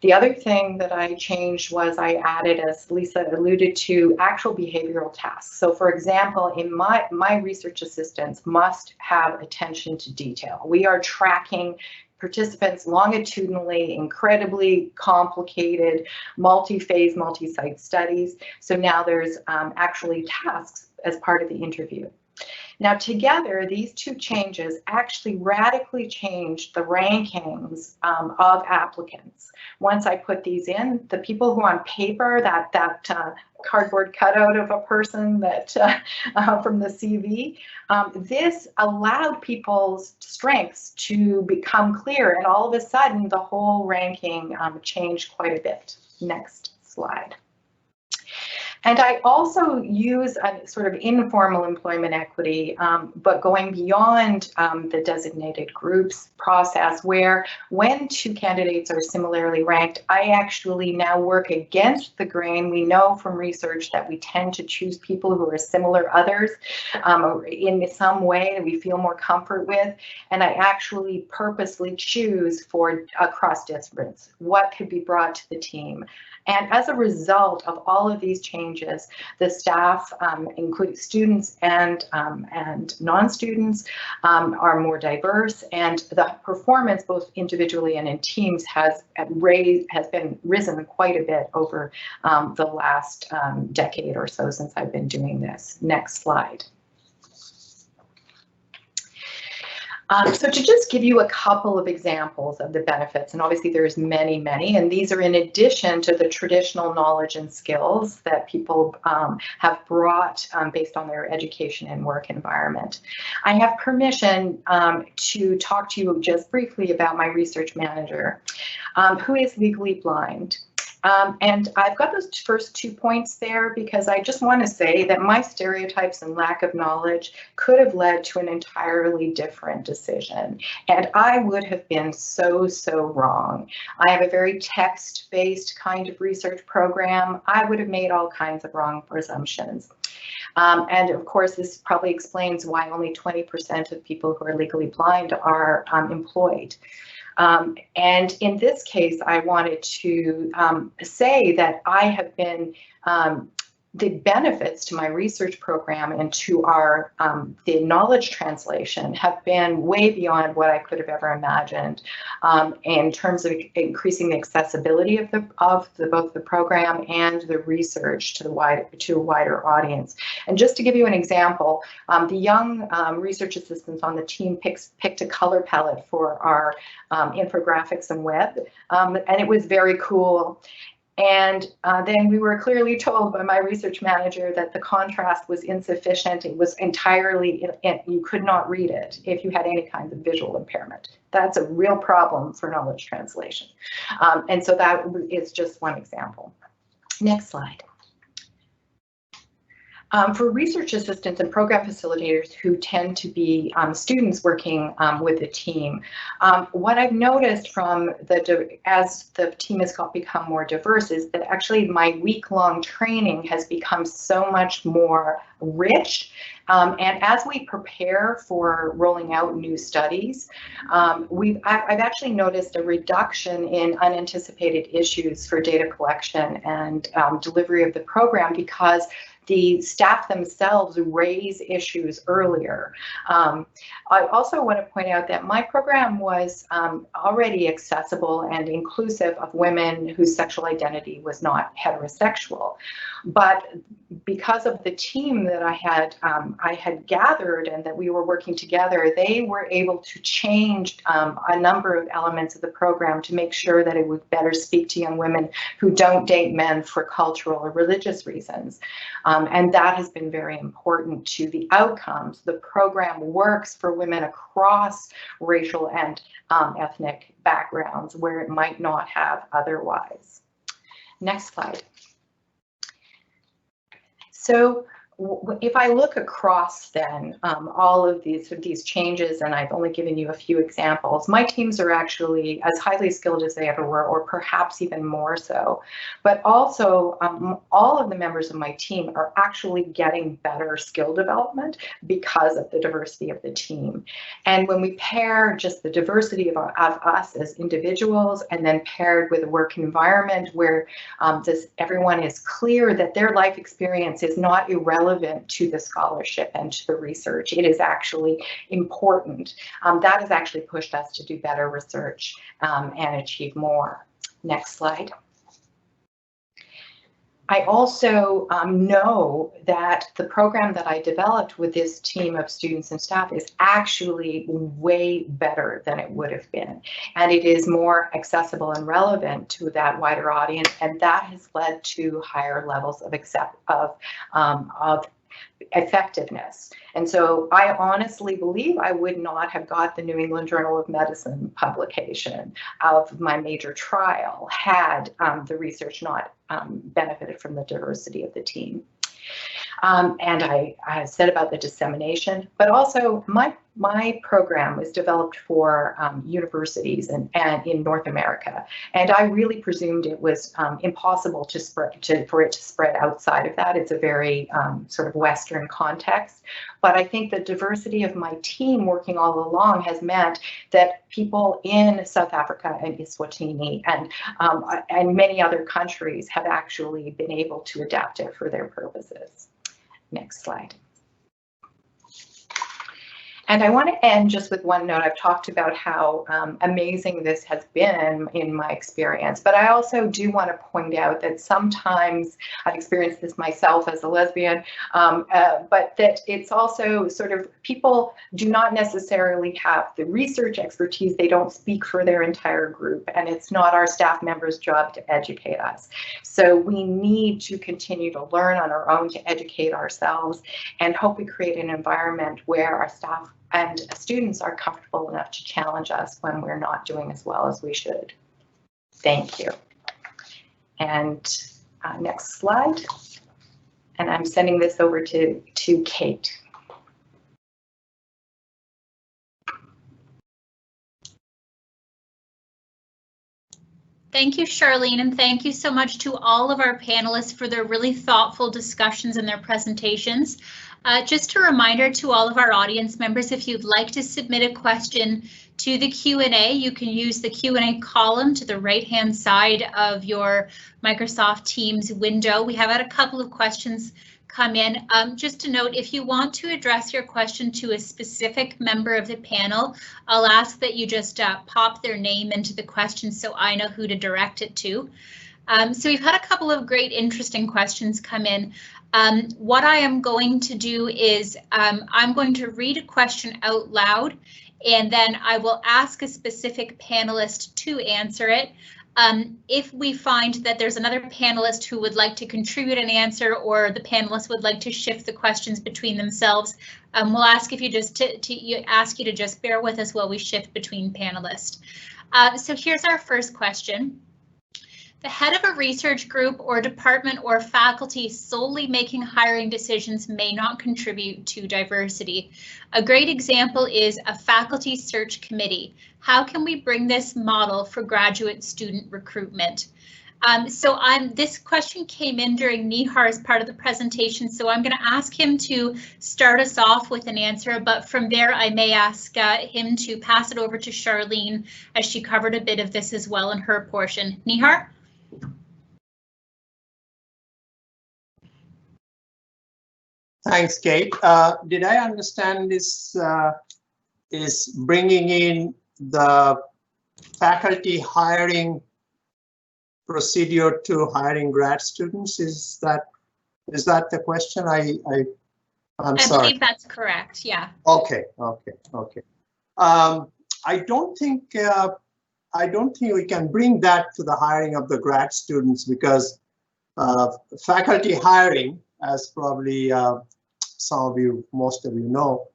The other thing that I changed was I added, as Lisa alluded to, actual behavioral tasks. So for example, in my research assistants must have attention to detail. We are tracking participants longitudinally, incredibly complicated, multi-phase, multi-site studies. So now there's actually tasks as part of the interview. Now together, these two changes actually radically changed the rankings of applicants. Once I put these in, the people who on paper, that cardboard cutout of a person that from the CV, this allowed people's strengths to become clear, and all of a sudden the whole ranking changed quite a bit. Next slide. And I also use a sort of informal employment equity, but going beyond the designated groups process, where when two candidates are similarly ranked, I actually now work against the grain. We know from research that we tend to choose people who are similar others in some way that we feel more comfort with. And I actually purposely choose for across disciplines what could be brought to the team. And as a result of all of these changes, the staff, including students and non-students, are more diverse, and the performance, both individually and in teams, has been risen quite a bit over the last decade or so since I've been doing this. Next slide. So to just give you a couple of examples of the benefits, and obviously there's many, many, and these are in addition to the traditional knowledge and skills that people have brought based on their education and work environment. I have permission to talk to you just briefly about my research manager, who is legally blind. And I've got those first 2 points there because I just want to say that my stereotypes and lack of knowledge could have led to an entirely different decision. And I would have been so wrong. I have a very text-based kind of research program. I would have made all kinds of wrong presumptions. And of course, this probably explains why only 20% of people who are legally blind are employed. And in this case, I wanted to say that I have been the benefits to my research program and to our the knowledge translation have been way beyond what I could have ever imagined in terms of increasing the accessibility of both the program and the research to a wider audience. And just to give you an example, the young research assistants on the team picked a color palette for our infographics and web, and it was very cool. And then we were clearly told by my research manager that the contrast was insufficient. It was entirely, you could not read it if you had any kind of visual impairment. That's a real problem for knowledge translation. And so that is just one example. Next slide. For research assistants and program facilitators who tend to be students working with the team, what I've noticed from as the team has become more diverse is that actually my week-long training has become so much more rich. And as we prepare for rolling out new studies, I've actually noticed a reduction in unanticipated issues for data collection and delivery of the program because the staff themselves raise issues earlier. I also want to point out that my program was already accessible and inclusive of women whose sexual identity was not heterosexual. But because of the team that I had gathered and that we were working together, they were able to change a number of elements of the program to make sure that it would better speak to young women who don't date men for cultural or religious reasons. And that has been very important to the outcomes. The program works for women across racial and ethnic backgrounds where it might not have otherwise. Next slide. So if I look across then all of these changes, and I've only given you a few examples, my teams are actually as highly skilled as they ever were, or perhaps even more so. But also all of the members of my team are actually getting better skill development because of the diversity of the team. And when we pair just the diversity of us as individuals and then paired with a work environment where everyone is clear that their life experience is not irrelevant to the scholarship and to the research. It is actually important. That has actually pushed us to do better research and achieve more. Next slide. I also know that the program that I developed with this team of students and staff is actually way better than it would have been. And it is more accessible and relevant to that wider audience. And that has led to higher levels of effectiveness. And so I honestly believe I would not have got the New England Journal of Medicine publication of my major trial had the research not benefited from the diversity of the team. And I said about the dissemination, but also my program was developed for universities and in North America, and I really presumed it was impossible for it to spread outside of that. It's a very sort of Western context, but I think the diversity of my team working all along has meant that people in South Africa and Eswatini and many other countries have actually been able to adapt it for their purposes. Next slide. And I want to end just with one note. I've talked about how amazing this has been in my experience, but I also do want to point out that sometimes I've experienced this myself as a lesbian, but that it's also sort of people do not necessarily have the research expertise. They don't speak for their entire group, and it's not our staff members' job to educate us. So we need to continue to learn on our own, to educate ourselves, and hope we create an environment where our staff and students are comfortable enough to challenge us when we're not doing as well as we should. Thank you. And next slide. And I'm sending this over to Kate. Thank you, Charlene, and thank you so much to all of our panelists for their really thoughtful discussions and their presentations. Just a reminder to all of our audience members, if you'd like to submit a question to the Q&A, you can use the Q&A column to the right-hand side of your Microsoft Teams window. We have had a couple of questions come in. Just to note, if you want to address your question to a specific member of the panel, I'll ask that you just pop their name into the question so I know who to direct it to. So we've had a couple of great interesting questions come in. What I am going to do is I'm going to read a question out loud, and then I will ask a specific panelist to answer it. If we find that there's another panelist who would like to contribute an answer, or the panelists would like to shift the questions between themselves, we'll ask if you just ask you to just bear with us while we shift between panelists. So here's our first question. The head of a research group or department or faculty solely making hiring decisions may not contribute to diversity. A great example is a faculty search committee. How can we bring this model for graduate student recruitment? This question came in during Nihar's part of the presentation, so I'm going to ask him to start us off with an answer, but from there I may ask him to pass it over to Charlene, as she covered a bit of this as well in her portion. Nihar? Thanks, Kate. Did I understand this is bringing in the faculty hiring procedure to hiring grad students? Is that the question? I'm sorry. I believe that's correct. Yeah. Okay. I don't think we can bring that to the hiring of the grad students, because faculty hiring, as probably most of you know,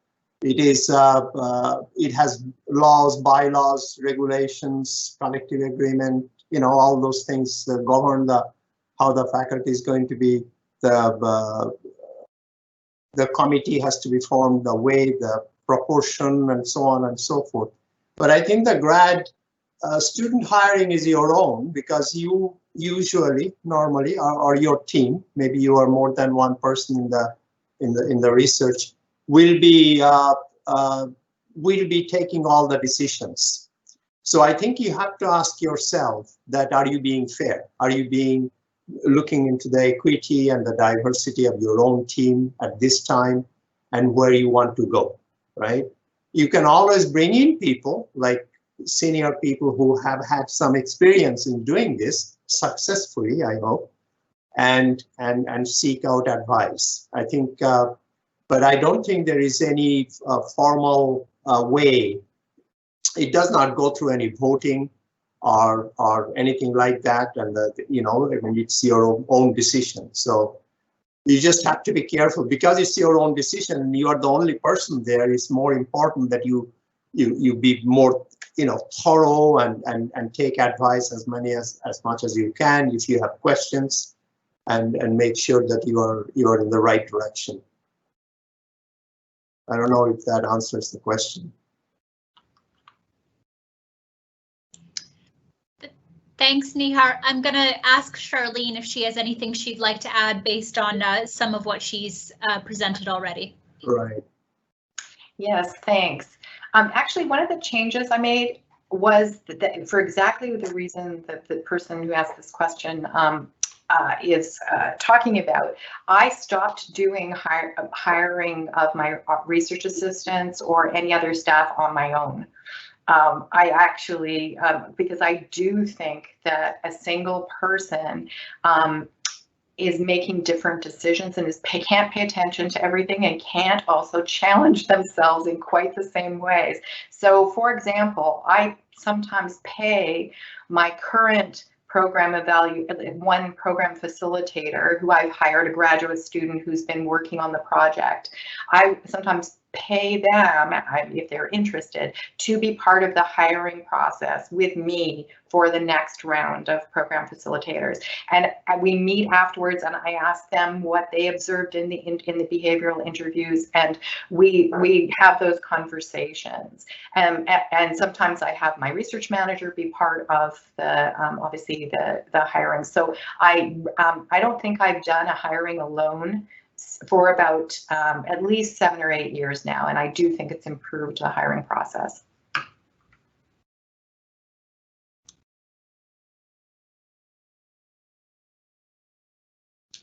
it has laws, bylaws, regulations, collective agreement, all those things that govern how the faculty is going to be. The committee has to be formed, the way, the proportion, and so on and so forth. But I think the grad student hiring is your own, because you usually, normally, or your team, maybe you are more than one person in the research, will be taking all the decisions. So I think you have to ask yourself that, are you being fair? Are you looking into the equity and the diversity of your own team at this time, and where you want to go, right? You can always bring in people like senior people who have had some experience in doing this successfully, I hope, and seek out advice. I think, but I don't think there is any formal way. It does not go through any voting or anything like that, and it's your own decision. So you just have to be careful, because it's your own decision and you are the only person there. It's more important that you be more thorough and take advice as much as you can if you have questions, and make sure that you are in the right direction. I don't know if that answers the question. Thanks, Nihar. I'm going to ask Charlene if she has anything she'd like to add based on some of what she's presented already. Right. Yes, thanks. Actually, one of the changes I made was that for exactly the reason that the person who asked this question is talking about. I stopped doing hiring of my research assistants or any other staff on my own. I actually, because I do think that a single person is making different decisions and can't pay attention to everything and can't also challenge themselves in quite the same ways. So, for example, I sometimes pay my current one program facilitator who I've hired, a graduate student who's been working on the project. I sometimes pay them, if they're interested, to be part of the hiring process with me for the next round of program facilitators. And we meet afterwards, and I ask them what they observed in the behavioral interviews, and we have those conversations. And sometimes I have my research manager be part of the obviously the hiring. So I don't think I've done a hiring alone for about at least 7 or 8 years now, and I do think it's improved the hiring process.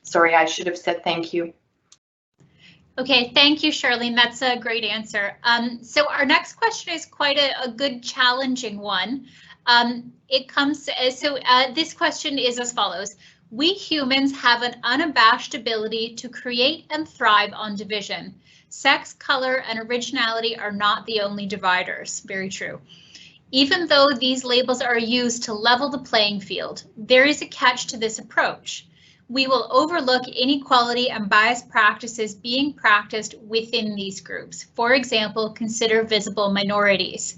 Sorry, I should have said thank you. Okay, thank you, Charlene. That's a great answer. So our next question is quite a good challenging one. This question is as follows. We humans have an unabashed ability to create and thrive on division. Sex, color, and originality are not the only dividers. Very true. Even though these labels are used to level the playing field, there is a catch to this approach. We will overlook inequality and biased practices being practiced within these groups. For example, consider visible minorities.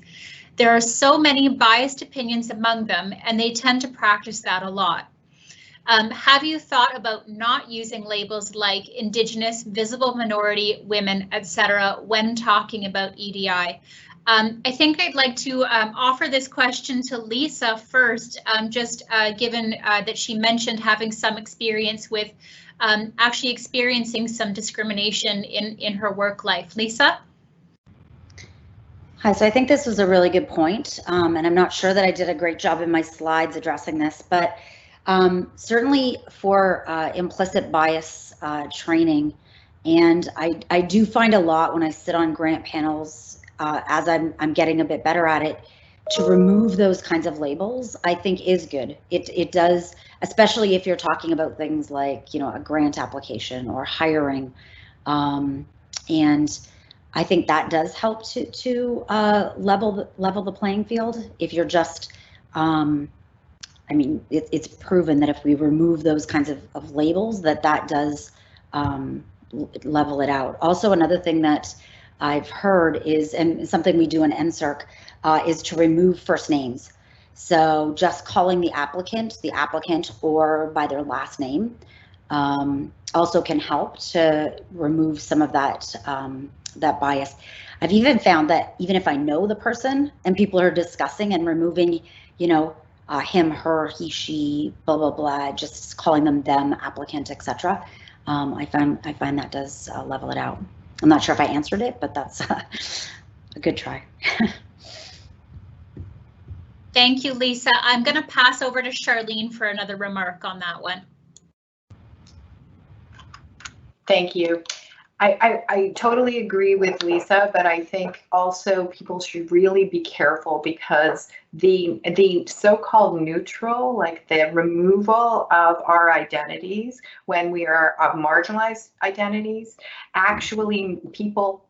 There are so many biased opinions among them, and they tend to practice that a lot. Have you thought about not using labels like Indigenous, visible minority, women, etc. when talking about EDI? I think I'd like to offer this question to Lisa first, given that she mentioned having some experience with actually experiencing some discrimination in her work life. Lisa? Hi, so I think this was a really good point, and I'm not sure that I did a great job in my slides addressing this, but certainly for implicit bias training, and I do find a lot when I sit on grant panels, as I'm getting a bit better at it, to remove those kinds of labels, I think is good. It does, especially if you're talking about things like, you know, a grant application or hiring, and I think that does help to level the playing field. If you're just, I mean, it's proven that if we remove those kinds of labels, that does level it out. Also, another thing that I've heard is, and something we do in NSERC, is to remove first names. So just calling the applicant or by their last name also can help to remove some of that that bias. I've even found that even if I know the person and people are discussing and removing, you know, him, her, he, she, blah, blah, blah, just calling them, applicant, etc. I find that does level it out. I'm not sure if I answered it, but that's a good try. Thank you, Lisa. I'm going to pass over to Charlene for another remark on that one. Thank you. I totally agree with Lisa, but I think also people should really be careful, because the so-called neutral, like the removal of our identities when we are marginalized identities, actually people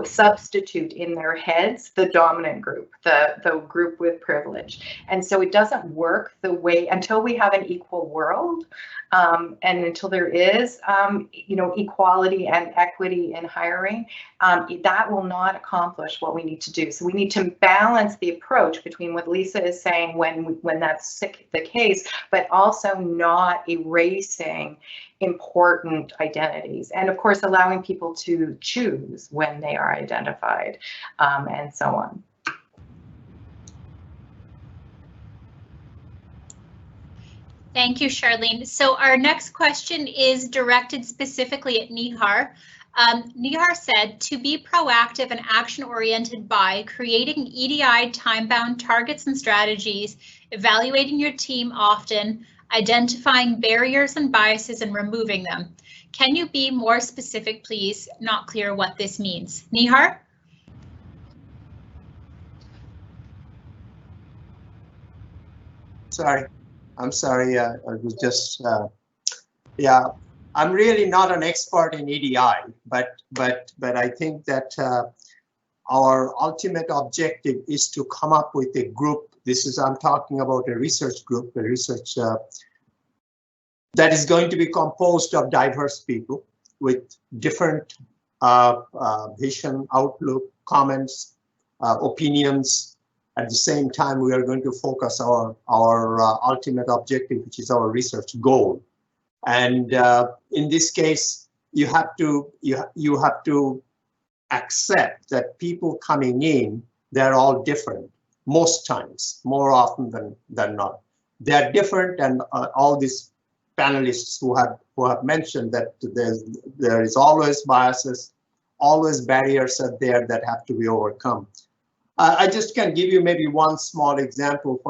substitute in their heads the dominant group, the group with privilege. And so it doesn't work the way, until we have an equal world, and until there is, you know, equality and equity in hiring, that will not accomplish what we need to do. So we need to balance the approach between what Lisa is saying when that's the case, but also not erasing important identities, and of course allowing people to choose when they are identified, and so on. Thank you, Charlene. So our next question is directed specifically at Nihar. Nihar said, to be proactive and action-oriented by creating EDI time-bound targets and strategies, evaluating your team often, identifying barriers and biases and removing them. Can you be more specific, please? Not clear what this means. Nihar? Sorry, I'm sorry. I was just, yeah, I'm really not an expert in EDI, but I think that our ultimate objective is to come up with a group. I'm talking about a research group, a research that is going to be composed of diverse people with different vision, outlook, comments, opinions. At the same time, we are going to focus our ultimate objective, which is our research goal. And in this case, you have to accept that people coming in, they're all different. Most times, more often than not, they're different, and all these panelists who have mentioned that there is always biases, always barriers are there that have to be overcome. I just can give you maybe one small example.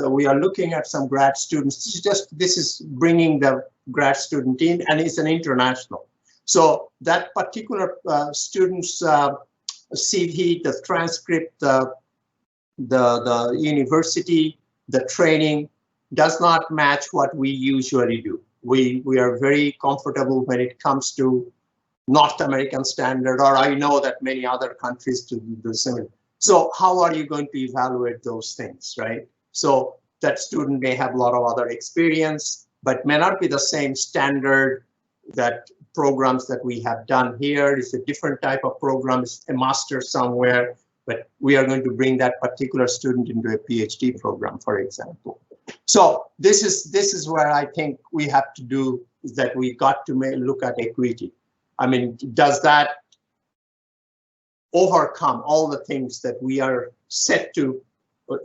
We are looking at some grad students. This is bringing the grad student in, and it's an international. So that particular student's CV, the transcript, the university, the training does not match what we usually do. We are very comfortable when it comes to North American standard, or I know that many other countries do the same. So how are you going to evaluate those things, right? So that student may have a lot of other experience, but may not be the same standard that programs that we have done here. It's a different type of program, it's a master somewhere, but we are going to bring that particular student into a PhD program, for example. So this is where I think we have to do, is that we got to look at equity. I mean, does that overcome all the things that we are set to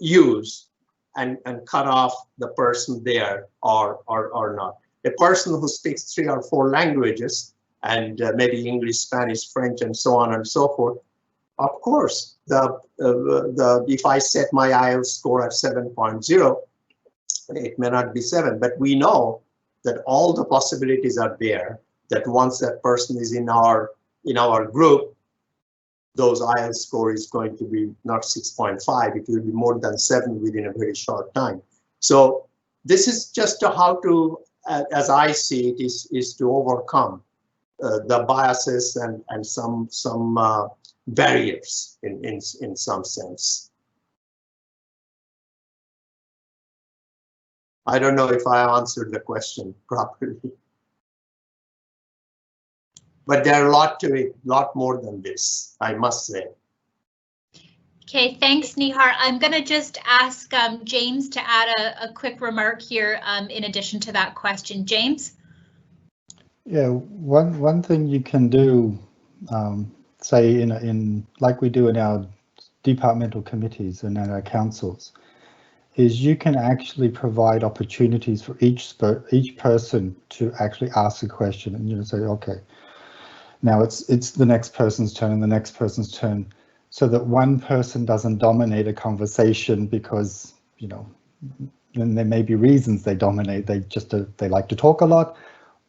use and cut off the person there or not? A person who speaks 3 or 4 languages and maybe English, Spanish, French, and so on and so forth. Of course, if I set my IELTS score at 7.0, it may not be 7, but we know that all the possibilities are there. That once that person is in our group, those IELTS score is going to be not 6.5, it will be more than 7 within a very short time. So this is just how to, as I see it, is to overcome the biases and some barriers in some sense. I don't know if I answered the question properly. But there are a lot to it, lot more than this, I must say. Okay, thanks, Nihar. I'm going to just ask James to add a quick remark here in addition to that question. James? Yeah, one thing you can do, say in like we do in our departmental committees and in our councils, is you can actually provide opportunities for each person to actually ask a question, and say, okay, now it's the next person's turn and the next person's turn, so that one person doesn't dominate a conversation, because then there may be reasons they dominate. They like to talk a lot,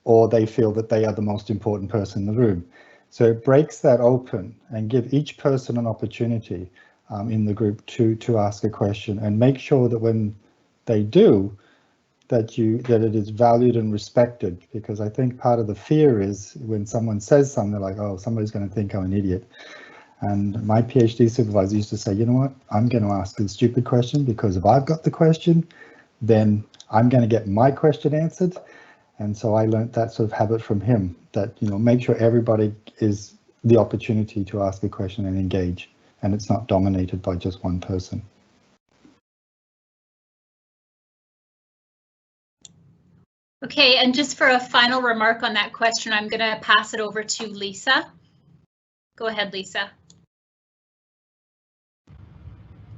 or they feel that they are the most important person in the room. So it breaks that open and give each person an opportunity in the group to ask a question, and make sure that when they do, that it is valued and respected. Because I think part of the fear is when someone says something, they're like, oh, somebody's going to think I'm an idiot. And my PhD supervisor used to say, you know what, I'm going to ask a stupid question, because if I've got the question, then I'm going to get my question answered. And so I learned that sort of habit from him, that make sure everybody is the opportunity to ask a question and engage, and it's not dominated by just one person. Okay, and just for a final remark on that question, I'm going to pass it over to Lisa. Go ahead, Lisa.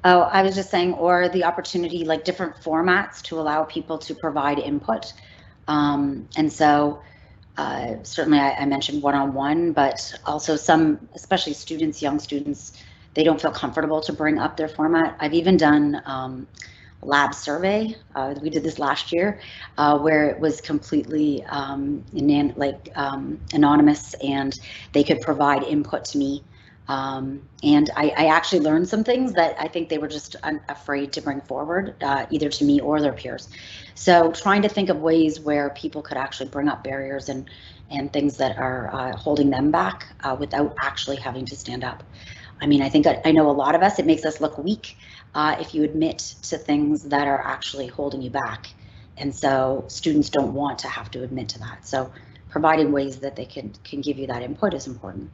Oh, I was just saying, or the opportunity, like different formats to allow people to provide input. And so certainly I mentioned one-on-one, but also some, especially students, young students, they don't feel comfortable to bring up their format. I've even done lab survey. We did this last year, where it was completely anonymous, and they could provide input to me. And I actually learned some things that I think they were just afraid to bring forward, either to me or their peers. So trying to think of ways where people could actually bring up barriers and things that are holding them back without actually having to stand up. I mean, I think I know a lot of us, it makes us look weak if you admit to things that are actually holding you back. And so students don't want to have to admit to that. So providing ways that they can give you that input is important.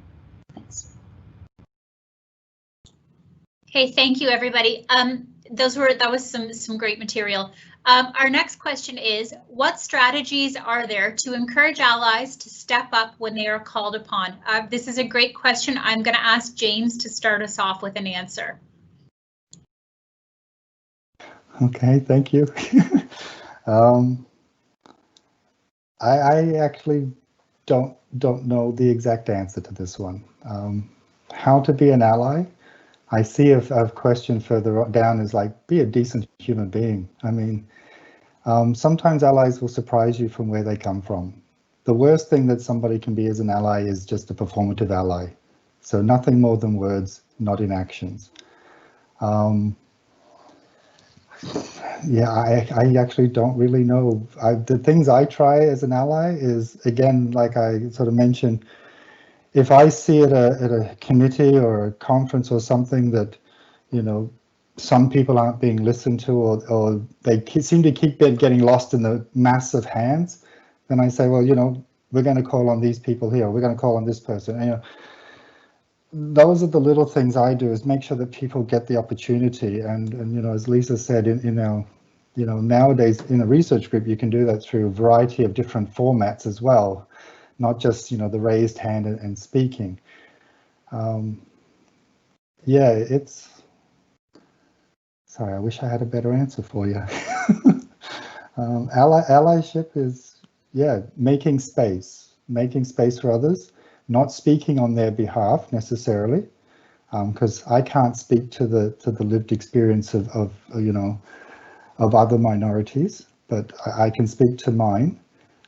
Okay, thank you, everybody. That was some great material. Our next question is, what strategies are there to encourage allies to step up when they are called upon? This is a great question. I'm going to ask James to start us off with an answer. Okay, thank you. I actually don't know the exact answer to this one. How to be an ally? I see a question further down is like, be a decent human being. I mean, sometimes allies will surprise you from where they come from. The worst thing that somebody can be as an ally is just a performative ally. So nothing more than words, not in actions. Yeah, I actually don't really know. The things I try as an ally is, again, like I sort of mentioned, if I see at a committee or a conference or something that, you know, some people aren't being listened to, or they seem to keep getting lost in the mass of hands, then I say, well, you know, we're going to call on these people here. We're going to call on this person. And, you know, those are the little things I do, is make sure that people get the opportunity. And you know, as Lisa said, in our, you know, nowadays in a research group, you can do that through a variety of different formats as well, not just, you know, the raised hand and speaking. Yeah, it's, sorry, I wish I had a better answer for you. Allyship is, yeah, making space for others, not speaking on their behalf necessarily, because I can't speak to the lived experience of you know, of other minorities, but I can speak to mine,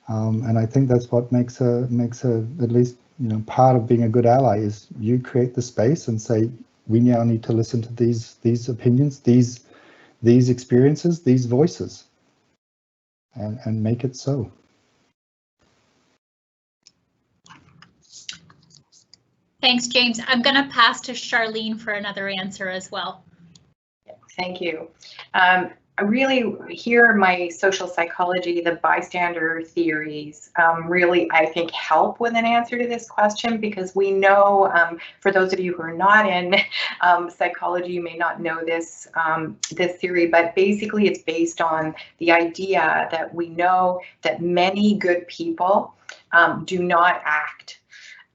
and I think that's what makes a at least, you know, part of being a good ally is you create the space and say, we now need to listen to these opinions, these experiences, these voices, and make it so. Thanks, James. I'm going to pass to Charlene for another answer as well. Thank you. Really, here my social psychology, the bystander theories, really, I think, help with an answer to this question, because we know, for those of you who are not in psychology, you may not know this, this theory, but basically it's based on the idea that we know that many good people do not act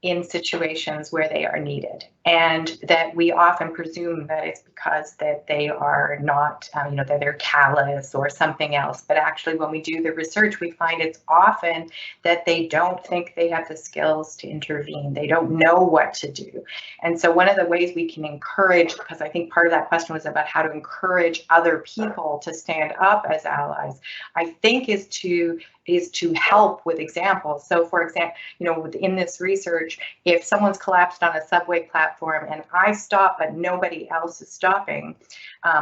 in situations where they are needed, and that we often presume that it's because that they are not, you know, that they're callous or something else. But actually, when we do the research, we find it's often that they don't think they have the skills to intervene. They don't know what to do. And so one of the ways we can encourage, because I think part of that question was about how to encourage other people to stand up as allies, I think is to help with examples. So for example, you know, in this research, if someone's collapsed on a subway platform and I stop but nobody else is stopping,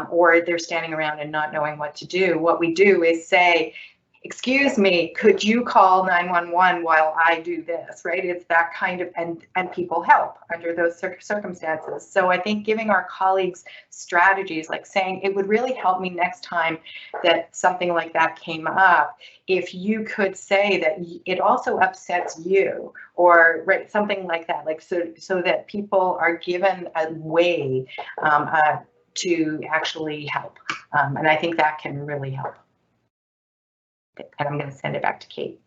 or they're standing around and not knowing what to do, what we do is say, excuse me, could you call 911 while I do this, right? It's that kind of, and people help under those circumstances. So I think giving our colleagues strategies, like saying, it would really help me next time that something like that came up, if you could say that it also upsets you, or right, something like that, like so that people are given a way to actually help. And I think that can really help. And I'm going to send it back to Kate.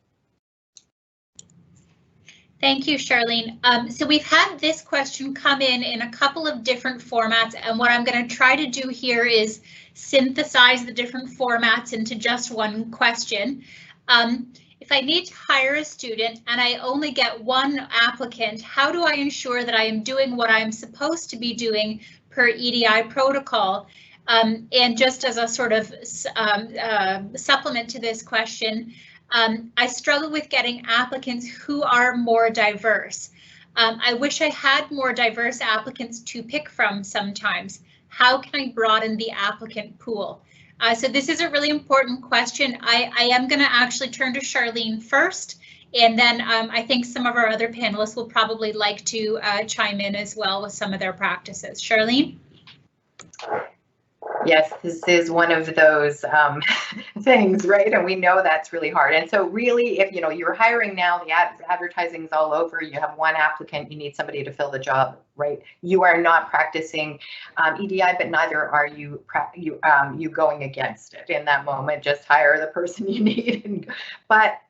Thank you, Charlene. So we've had this question come in a couple of different formats, and what I'm going to try to do here is synthesize the different formats into just one question. If I need to hire a student and I only get one applicant, how do I ensure that I am doing what I'm supposed to be doing per EDI protocol? And just as a sort of supplement to this question, I struggle with getting applicants who are more diverse. I wish I had more diverse applicants to pick from sometimes. How can I broaden the applicant pool? So this is a really important question. I am going to actually turn to Charlene first, and then I think some of our other panelists will probably like to chime in as well with some of their practices. Charlene? Yes, this is one of those things, right? And we know that's really hard. And so really, if you're hiring now, the advertising's all over, you have one applicant, you need somebody to fill the job, right? You are not practicing EDI, but neither are you going against it in that moment. Just hire the person you need. But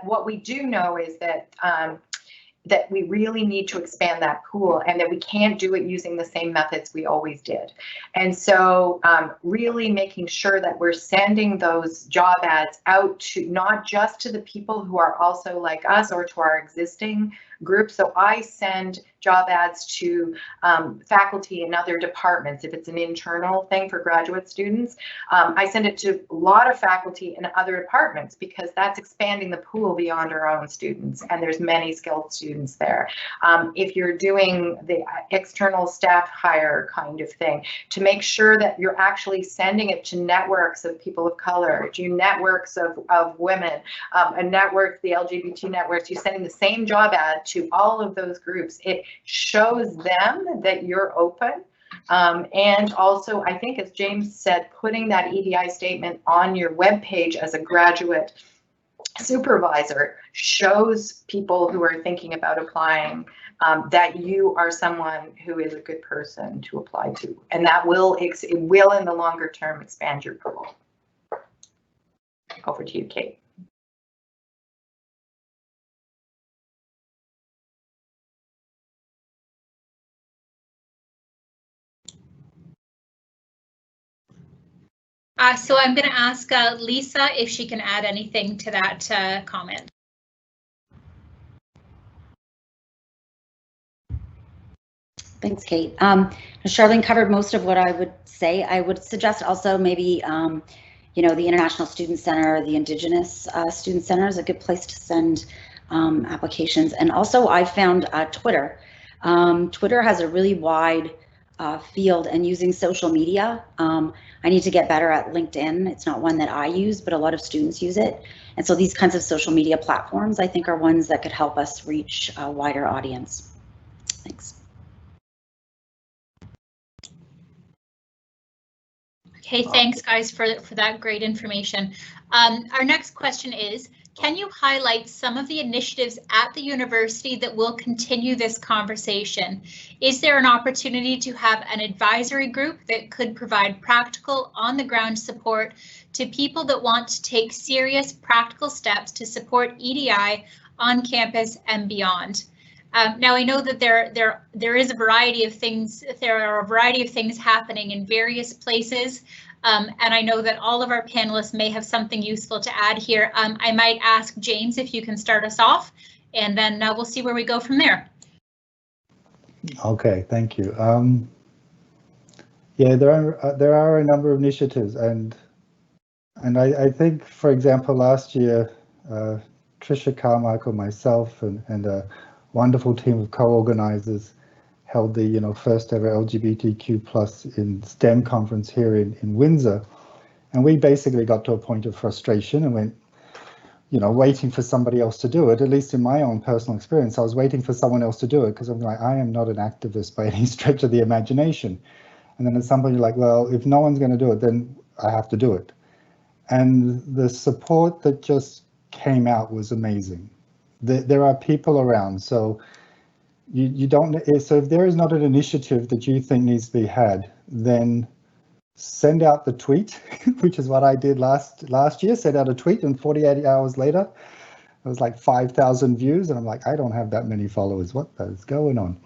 what we do know is that that we really need to expand that pool, and that we can't do it using the same methods we always did. And so really making sure that we're sending those job ads out to not just to the people who are also like us or to our existing group. So I send job ads to faculty in other departments. If it's an internal thing for graduate students, I send it to a lot of faculty in other departments, because that's expanding the pool beyond our own students, and there's many skilled students there. If you're doing the external staff hire kind of thing, to make sure that you're actually sending it to networks of people of color, to networks of women, a network, the LGBT networks, you're sending the same job ad to all of those groups. It shows them that you're open. And also, I think, as James said, putting that EDI statement on your webpage as a graduate supervisor shows people who are thinking about applying that you are someone who is a good person to apply to, and that will in the longer term expand your pool. Over to you, Kate. So I'm going to ask Lisa if she can add anything to that comment. Thanks, Kate. Charlene covered most of what I would say. I would suggest also maybe, the International Student Center, the Indigenous Student Center is a good place to send applications. And also I found Twitter. Twitter has a really wide field, and using social media. I need to get better at LinkedIn. It's not one that I use, but a lot of students use it. And so these kinds of social media platforms, I think, are ones that could help us reach a wider audience. Thanks. Okay, thanks guys for that great information. Our next question is, can you highlight some of the initiatives at the university that will continue this conversation? Is there an opportunity to have an advisory group that could provide practical on-the-ground support to people that want to take serious practical steps to support EDI on campus and beyond? Now I know that there is a variety of things. There are a variety of things happening in various places, and I know that all of our panelists may have something useful to add here. I might ask James if you can start us off, and then we'll see where we go from there. Okay, thank you. Yeah, there are a number of initiatives, and I think, for example, last year, Tricia Carmichael, myself, and a wonderful team of co-organizers held the first ever LGBTQ+ in STEM conference here in Windsor, and we basically got to a point of frustration and went, waiting for somebody else to do it. At least in my own personal experience, I was waiting for someone else to do it, because I'm like, I am not an activist by any stretch of the imagination. And then at some point you're like, well, if no one's going to do it, then I have to do it. And the support that just came out was amazing. There are people around, so you don't. So if there is not an initiative that you think needs to be had, then send out the tweet, which is what I did last year. Sent out a tweet, and 48 hours later, it was like 5,000 views, and I'm like, I don't have that many followers. What is going on?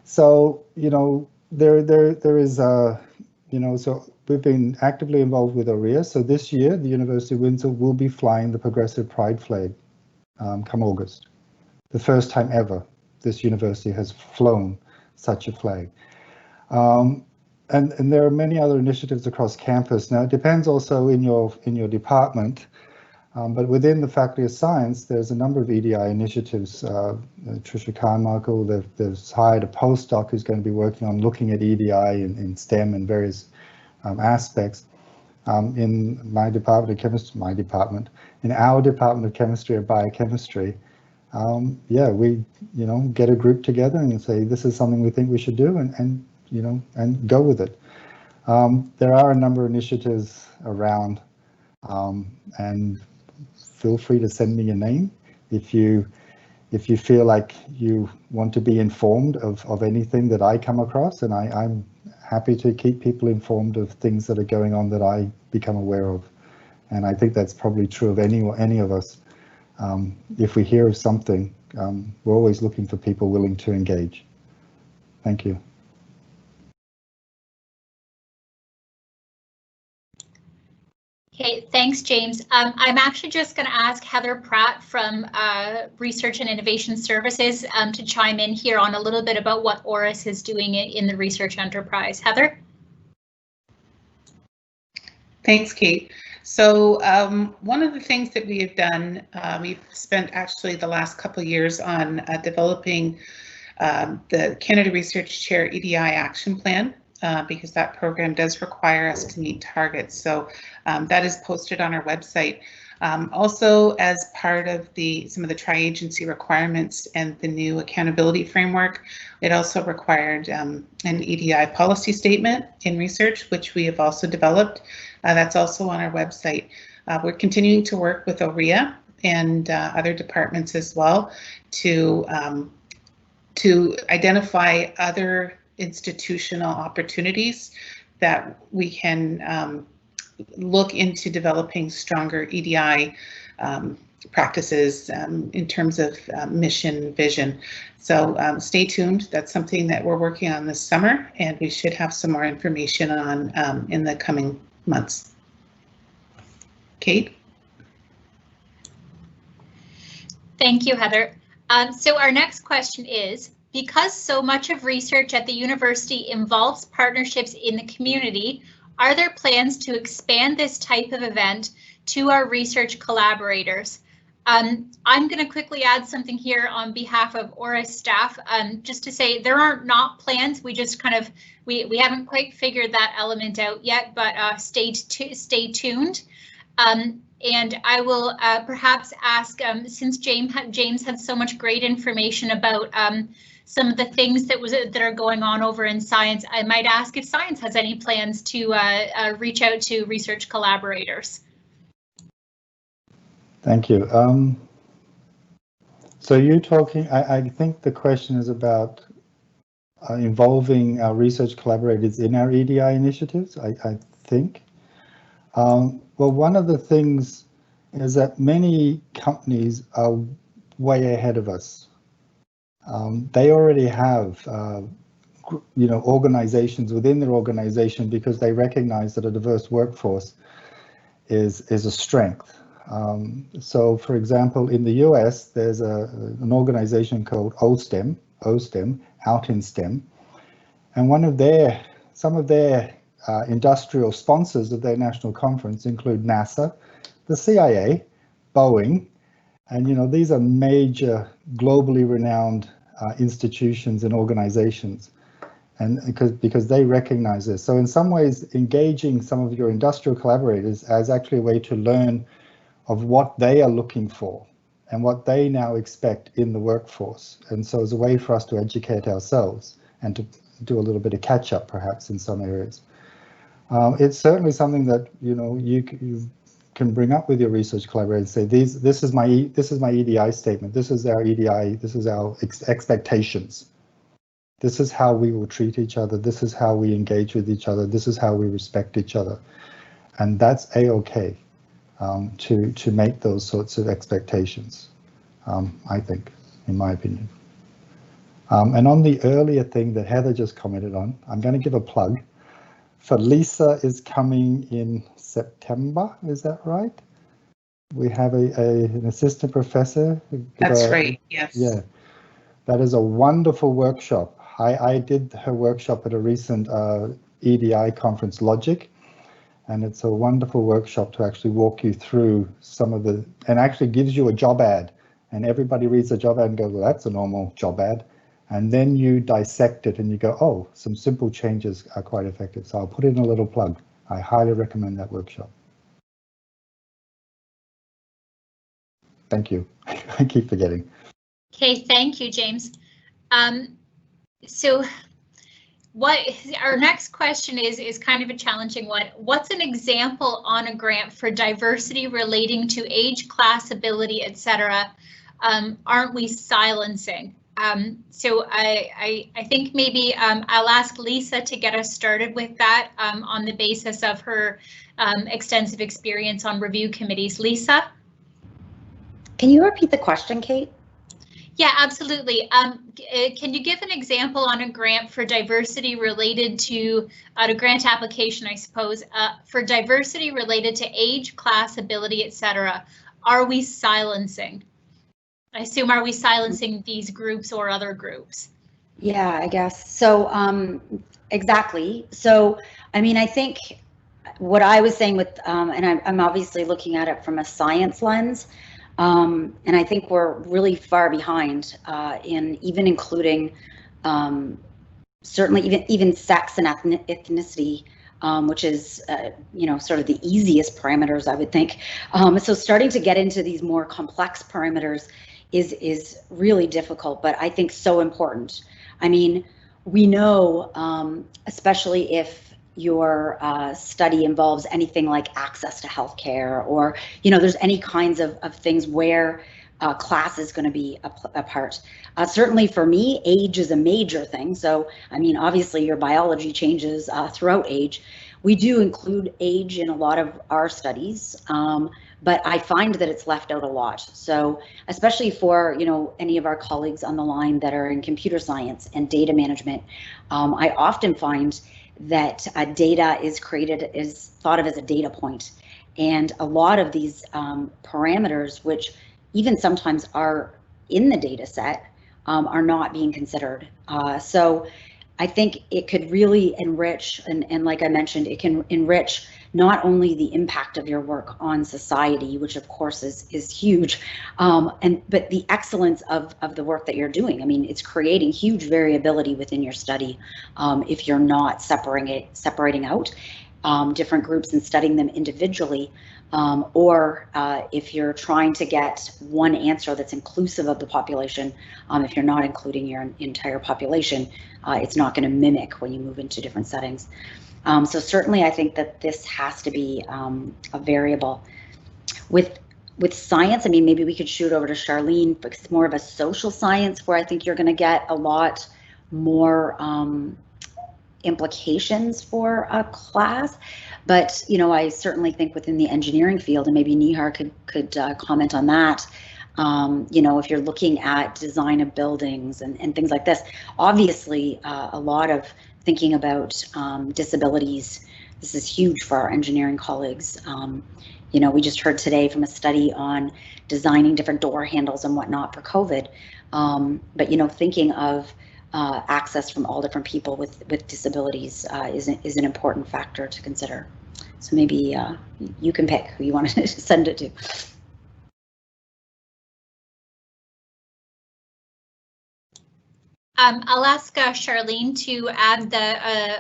So there is so we've been actively involved with OREA. So this year, the University of Windsor will be flying the Progressive Pride flag. Come August, the first time ever this university has flown such a flag. And there are many other initiatives across campus. Now it depends also in your department, but within the Faculty of Science, there's a number of EDI initiatives. Tricia Carmichael, they've hired a postdoc who's going to be working on looking at EDI in STEM and various aspects. In my department of chemistry, in our department of chemistry and biochemistry, yeah, we get a group together and say this is something we think we should do, and go with it. There are a number of initiatives around, and feel free to send me a name if you feel like you want to be informed of anything that I come across, and I'm happy to keep people informed of things that are going on that I become aware of. And I think that's probably true of any of us. If we hear of something, we're always looking for people willing to engage. Thank you. Okay, thanks, James. I'm actually just going to ask Heather Pratt from Research and Innovation Services to chime in here on a little bit about what ORIS is doing in the research enterprise. Heather? Thanks, Kate. So one of the things that we have done, we've spent actually the last couple of years on developing the Canada Research Chair EDI Action Plan, because that program does require us to meet targets. So that is posted on our website. Also, as part of some of the tri-agency requirements and the new accountability framework, it also required an EDI policy statement in research, which we have also developed. That's also on our website. We're continuing to work with OREA and other departments as well to identify other institutional opportunities that we can look into developing stronger EDI practices in terms of mission vision. So stay tuned. That's something that we're working on this summer, and we should have some more information on in the coming months. Kate? Thank you, Heather. So our next question is, because so much of research at the university involves partnerships in the community, are there plans to expand this type of event to our research collaborators? I'm going to quickly add something here on behalf of ORIS staff, just to say there are not plans. We just kind of, we haven't quite figured that element out yet, but stay tuned. And I will perhaps ask, since James had so much great information about some of the things that are going on over in science, I might ask if science has any plans to reach out to research collaborators. Thank you. So you're talking, I think the question is about involving our research collaborators in our EDI initiatives, I think. Well, one of the things is that many companies are way ahead of us. They already have, organizations within their organization because they recognize that a diverse workforce is a strength. So, for example, in the US, there's an organization called OSTEM, Out in STEM, and some of their industrial sponsors of their national conference include NASA, the CIA, Boeing, and these are major globally renowned institutions and organizations, and because they recognize this. So in some ways, engaging some of your industrial collaborators as actually a way to learn of what they are looking for and what they now expect in the workforce. And so as a way for us to educate ourselves and to do a little bit of catch up perhaps in some areas. It's certainly something that you can bring up with your research collaborators and say, this is my EDI statement, this is our EDI, this is our expectations. This is how we will treat each other, this is how we engage with each other, this is how we respect each other. And that's A-OK to make those sorts of expectations, I think, in my opinion. And on the earlier thing that Heather just commented on, I'm going to give a plug. FELISA is coming in September, is that right? We have an assistant professor. That's right, yes. Yeah, that is a wonderful workshop. I did her workshop at a recent EDI conference, Logic, and it's a wonderful workshop to actually walk you through some of and actually gives you a job ad, and everybody reads the job ad and goes, well, that's a normal job ad. And then you dissect it and you go, oh, some simple changes are quite effective. So I'll put in a little plug. I highly recommend that workshop. Thank you. I keep forgetting. Okay, thank you, James. So Our next question is kind of a challenging one. What's an example on a grant for diversity relating to age, class, ability, etc.? Aren't we silencing? So I think maybe I'll ask Lisa to get us started with that on the basis of her extensive experience on review committees. Lisa? Can you repeat the question, Kate? Yeah, absolutely. Can you give an example on a grant for diversity related to a grant application, I suppose, for diversity related to age, class, ability, etc.? Are we silencing? I assume, are we silencing these groups or other groups? Yeah, I guess. So exactly. So, I mean, I think what I was saying with, and I'm obviously looking at it from a science lens, and I think we're really far behind in even including certainly even sex and ethnicity, which is, sort of the easiest parameters, I would think. So starting to get into these more complex parameters is really difficult, but I think so important. I mean, we know, especially if your study involves anything like access to healthcare, or there's any kinds of things where class is going to be a part. Certainly for me, age is a major thing. So, I mean, obviously your biology changes throughout age. We do include age in a lot of our studies, but I find that it's left out a lot. So especially for, any of our colleagues on the line that are in computer science and data management, I often find that data is thought of as a data point. And a lot of these parameters, which even sometimes are in the data set, are not being considered. So I think it could really enrich, and like I mentioned, it can enrich not only the impact of your work on society, which of course is huge, but the excellence of the work that you're doing. I mean, it's creating huge variability within your study if you're not separating out different groups and studying them individually, or if you're trying to get one answer that's inclusive of the population. If you're not including your entire population, it's not going to mimic when you move into different settings. So certainly I think that this has to be a variable. With science, I mean, maybe we could shoot over to Charlene, because it's more of a social science where I think you're going to get a lot more implications for a class. But, I certainly think within the engineering field, and maybe Nihar could comment on that, if you're looking at design of buildings and things like this, obviously a lot of thinking about disabilities. This is huge for our engineering colleagues. We just heard today from a study on designing different door handles and whatnot for COVID. But, thinking of access from all different people with disabilities is an important factor to consider. So maybe you can pick who you want to send it to. I'll ask Charlene to add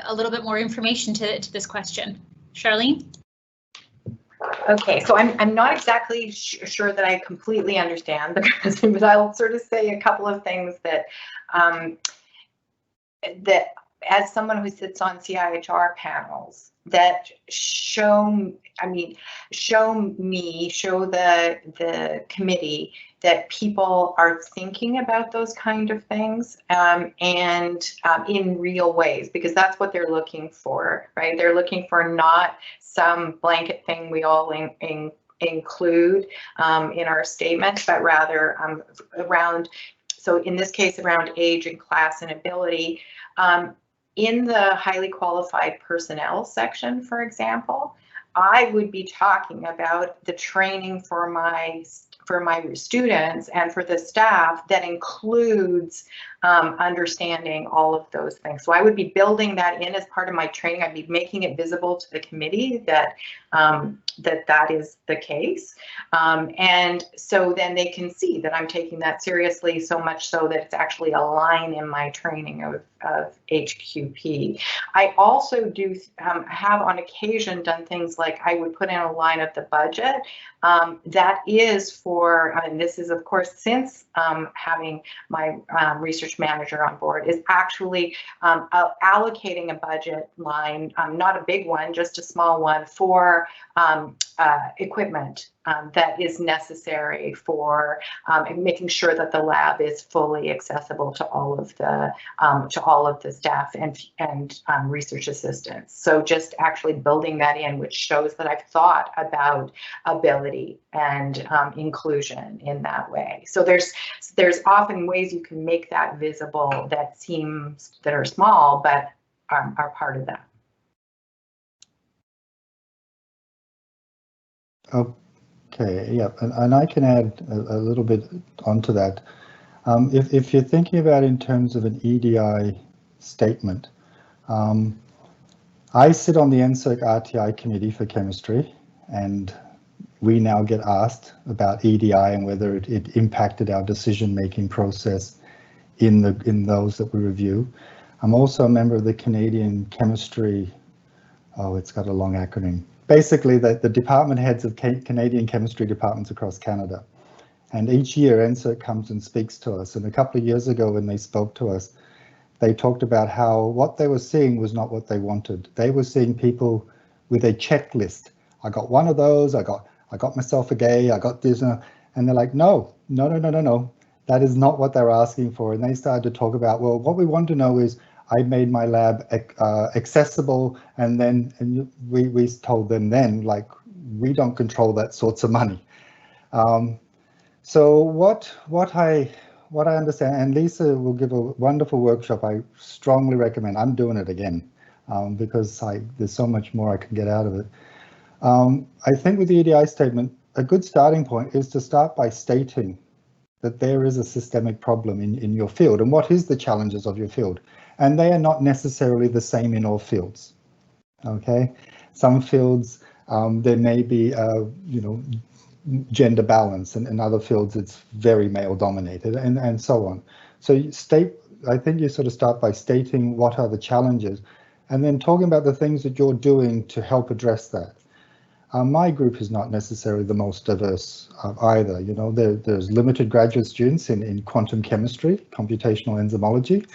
a little bit more information to this question. Charlene? Okay, so I'm not exactly sure that I completely understand the question, but I'll sort of say a couple of things that that as someone who sits on CIHR panels that show the committee that people are thinking about those kind of things and in real ways, because that's what they're looking for, right? They're looking for not some blanket thing we all include in our statement, but rather around, so in this case, around age and class and ability. In the highly qualified personnel section, for example, I would be talking about the training for my students and for the staff that includes understanding all of those things. So I would be building that in as part of my training. I'd be making it visible to the committee that that is the case. And so then they can see that I'm taking that seriously, so much so that it's actually a line in my training HQP. I also do have on occasion done things like I would put in a line of the budget that is for, and this is of course since having my research manager on board, is actually allocating a budget line, not a big one, just a small one, for equipment that is necessary for making sure that the lab is fully accessible to all of the staff and research assistants. So just actually building that in, which shows that I've thought about ability and inclusion in that way. So there's often ways you can make that visible that are small but are part of that. Okay, yeah, and I can add a little bit onto that. If you're thinking about in terms of an EDI statement, I sit on the NSERC RTI committee for chemistry, and we now get asked about EDI and whether it impacted our decision-making process in those that we review. I'm also a member of the Canadian Chemistry, it's got a long acronym. Basically, the department heads of Canadian chemistry departments across Canada. And each year NSERC comes and speaks to us. And a couple of years ago when they spoke to us, they talked about how what they were seeing was not what they wanted. They were seeing people with a checklist. I got one of those, I got myself a gay, I got this, and they're like, no. That is not what they're asking for. And they started to talk about, well, what we want to know is, I made my lab accessible, and we told them then, like, we don't control that sorts of money. So what I understand, and Lisa will give a wonderful workshop. I strongly recommend. I'm doing it again because there's so much more I can get out of it. I think with the EDI statement, a good starting point is to start by stating that there is a systemic problem in your field, and what is the challenges of your field. And they are not necessarily the same in all fields. Okay, some fields there may be gender balance, and in other fields it's very male dominated, and so on. So I think you sort of start by stating what are the challenges, and then talking about the things that you're doing to help address that. My group is not necessarily the most diverse either. There's limited graduate students in quantum chemistry, computational enzymology.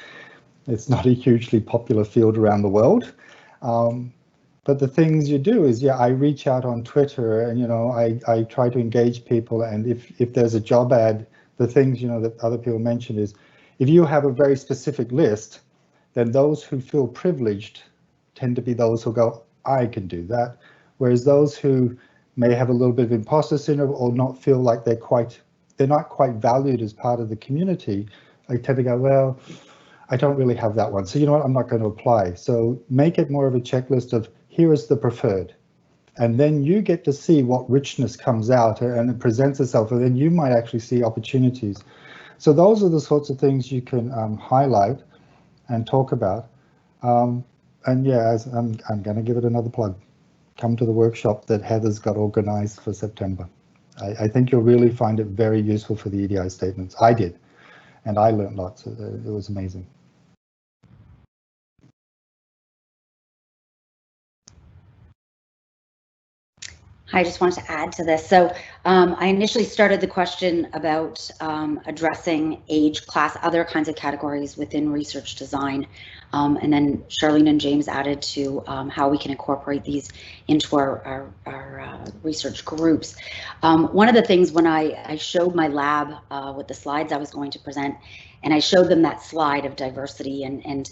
It's not a hugely popular field around the world. But the things you do is, I reach out on Twitter, and I try to engage people. And if there's a job ad, the things that other people mention is, if you have a very specific list, then those who feel privileged tend to be those who go, I can do that. Whereas those who may have a little bit of imposter syndrome or not feel like they're not quite valued as part of the community, I tend to go, well, I don't really have that one. So you know what, I'm not going to apply. So make it more of a checklist of, here is the preferred. And then you get to see what richness comes out and it presents itself, and then you might actually see opportunities. So those are the sorts of things you can highlight and talk about. And yeah, I'm going to give it another plug. Come to the workshop that Heather's got organized for September. I think you'll really find it very useful for the EDI statements. I did, and I learned lots. It was amazing. I just wanted to add to this. So I initially started the question about addressing age, class, other kinds of categories within research design. And then Charlene and James added to how we can incorporate these into our research groups. One of the things when I showed my lab with the slides I was going to present, and I showed them that slide of diversity, and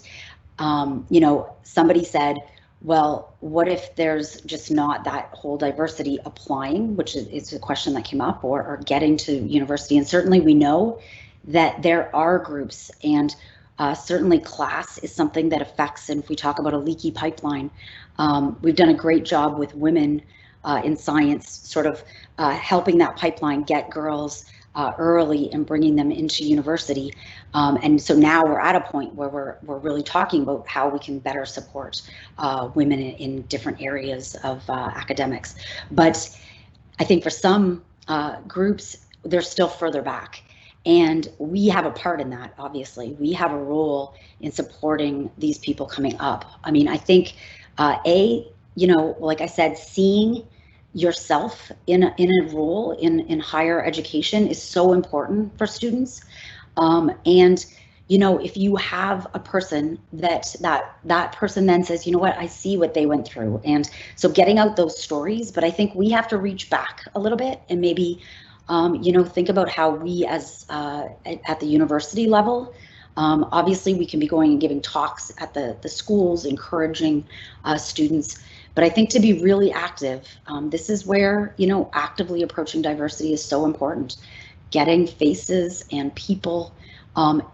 somebody said, well, what if there's just not that whole diversity applying, which is a question that came up, or getting to university? And certainly we know that there are groups, and certainly class is something that affects, and if we talk about a leaky pipeline, we've done a great job with women in science, sort of helping that pipeline get girls early and bringing them into university. And so now we're at a point where we're really talking about how we can better support women in different areas of academics. But I think for some groups, they're still further back. And we have a part in that, obviously. We have a role in supporting these people coming up. I mean, I think, you know, like I said, seeing yourself in a role in higher education is so important for students. And, you know, if you have a person that person then says, you know what, I see what they went through. And so getting out those stories, but I think we have to reach back a little bit and maybe, you know, think about how we as at the university level, obviously we can be going and giving talks at the schools, encouraging students, but I think to be really active, this is where, you know, actively approaching diversity is so important. Getting faces and people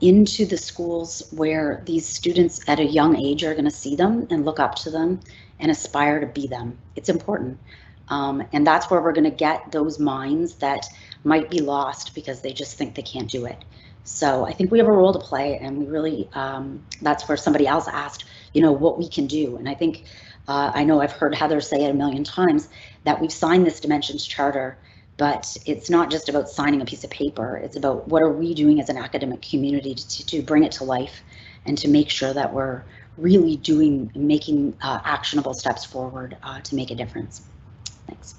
into the schools where these students at a young age are going to see them and look up to them and aspire to be them. It's important. And that's where we're going to get those minds that might be lost because they just think they can't do it. So I think we have a role to play, and we really, that's where somebody else asked, you know, what we can do. And I think, I know I've heard Heather say it a million times that we've signed this Dimensions Charter, but it's not just about signing a piece of paper. It's about what are we doing as an academic community to bring it to life and to make sure that we're really making actionable steps forward to make a difference. Thanks.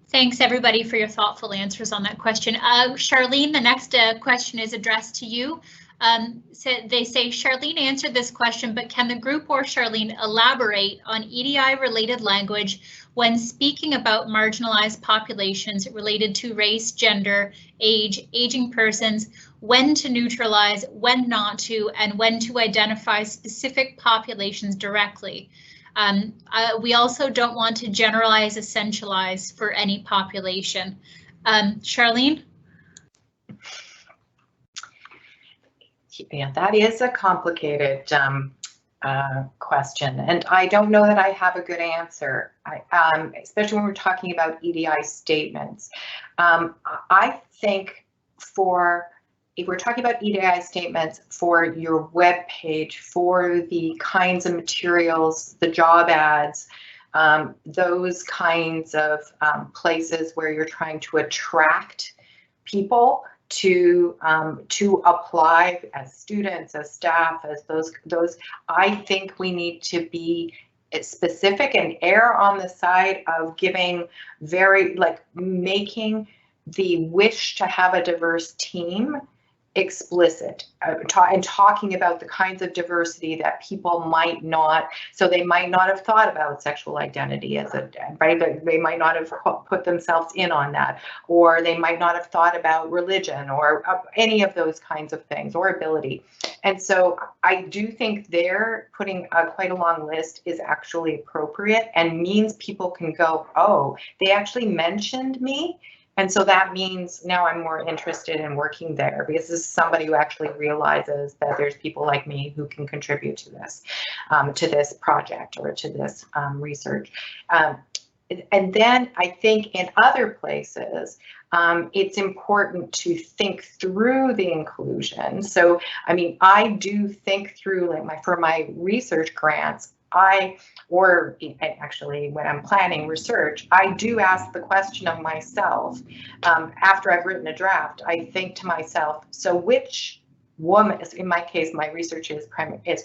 Thanks everybody for your thoughtful answers on that question. Charlene, the next question is addressed to you. So they say Charlene answered this question, but can the group or Charlene elaborate on EDI related language when speaking about marginalized populations related to race, gender, age, aging persons, when to neutralize, when not to, and when to identify specific populations directly? We also don't want to generalize, essentialize for any population. Charlene? Yeah, that is a complicated question, and I don't know that I have a good answer, especially when we're talking about EDI statements. I think if we're talking about EDI statements for your web page, for the kinds of materials, the job ads, those kinds of places where you're trying to attract people to apply as students, as staff, as those, I think we need to be specific and err on the side of giving making the wish to have a diverse team explicit, and talking about the kinds of diversity that people might not, so they might not have thought about sexual identity as they might not have put themselves in on that, or they might not have thought about religion or any of those kinds of things, or ability. And so I do think they're putting quite a long list is actually appropriate and means people can go, oh, they actually mentioned me. And so that means now I'm more interested in working there because this is somebody who actually realizes that there's people like me who can contribute to this project or to this research. And then I think in other places, it's important to think through the inclusion. So, I mean, I do think through, like for my research grants, actually when I'm planning research, I do ask the question of myself, after I've written a draft, I think to myself, so which woman, in my case, my research is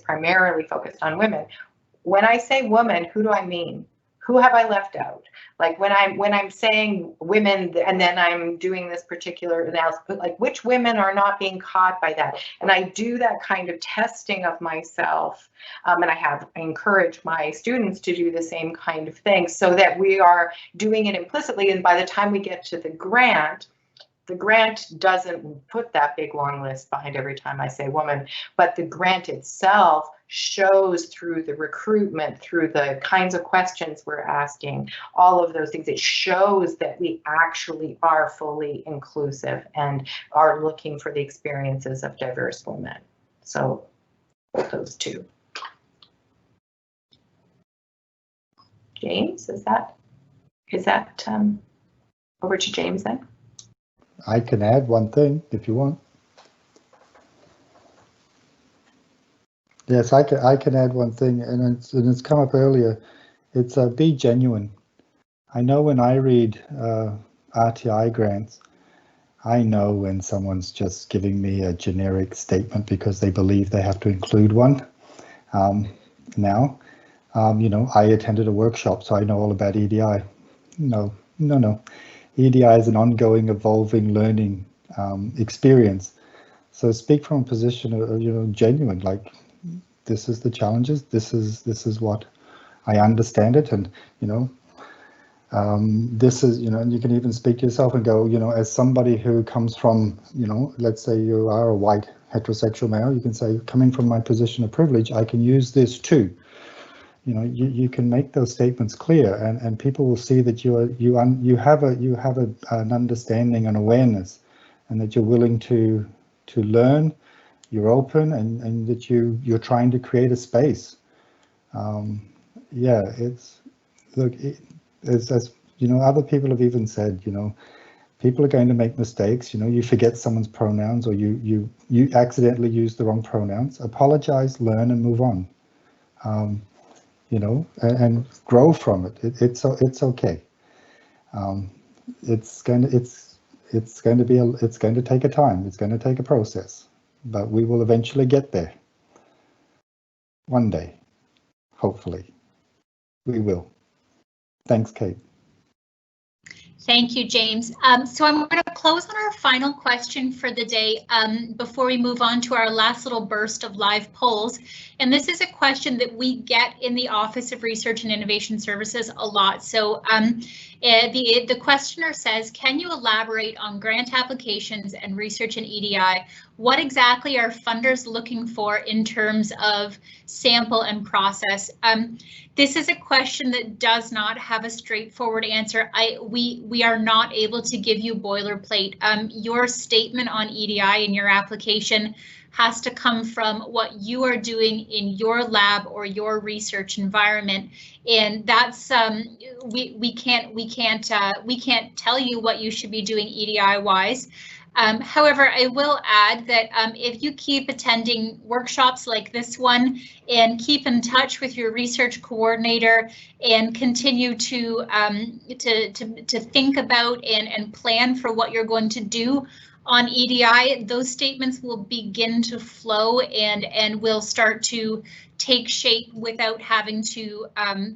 primarily focused on women. When I say woman, who do I mean? Who have I left out? Like when I'm saying women and then I'm doing this particular analysis, like which women are not being caught by that? And I do that kind of testing of myself, and I encourage my students to do the same kind of thing so that we are doing it implicitly. And by the time we get to the grant doesn't put that big long list behind every time I say woman, but the grant itself shows through the recruitment, through the kinds of questions we're asking, all of those things, it shows that we actually are fully inclusive and are looking for the experiences of diverse women. So those two. James, is that over to James then? I can add one thing if you want. Yes, I can add one thing, and it's come up earlier. It's be genuine. I know when I read RTI grants, I know when someone's just giving me a generic statement because they believe they have to include one. Now, I attended a workshop, so I know all about EDI. No. EDI is an ongoing, evolving, learning experience. So speak from a position of, genuine, like, this is the challenges, this is what I understand it, and, this is, and you can even speak to yourself and go, as somebody who comes from, let's say you are a white heterosexual male, you can say, coming from my position of privilege, I can use this too. You can make those statements clear, and people will see that you have an understanding and awareness, and that you're willing to learn, you're open, and that you're trying to create a space. Yeah, as other people have even said, people are going to make mistakes. You forget someone's pronouns, or you accidentally use the wrong pronouns. Apologize, learn, and move on. And grow from it. It's okay. It's going to take a time. It's going to take a process, but we will eventually get there. One day, hopefully, we will. Thanks, Kate. Thank you, James. So I'm going to close on our final question for the day before we move on to our last little burst of live polls. And this is a question that we get in the Office of Research and Innovation Services a lot. So the questioner says, can you elaborate on grant applications and research in EDI? What exactly are funders looking for in terms of sample and process? This is a question that does not have a straightforward answer. We are not able to give you boilerplate. Your statement on EDI in your application has to come from what you are doing in your lab or your research environment, and that's we can't tell you what you should be doing EDI wise. However, I will add that if you keep attending workshops like this one and keep in touch with your research coordinator and continue to think about and plan for what you're going to do on EDI, those statements will begin to flow and will start to take shape without having to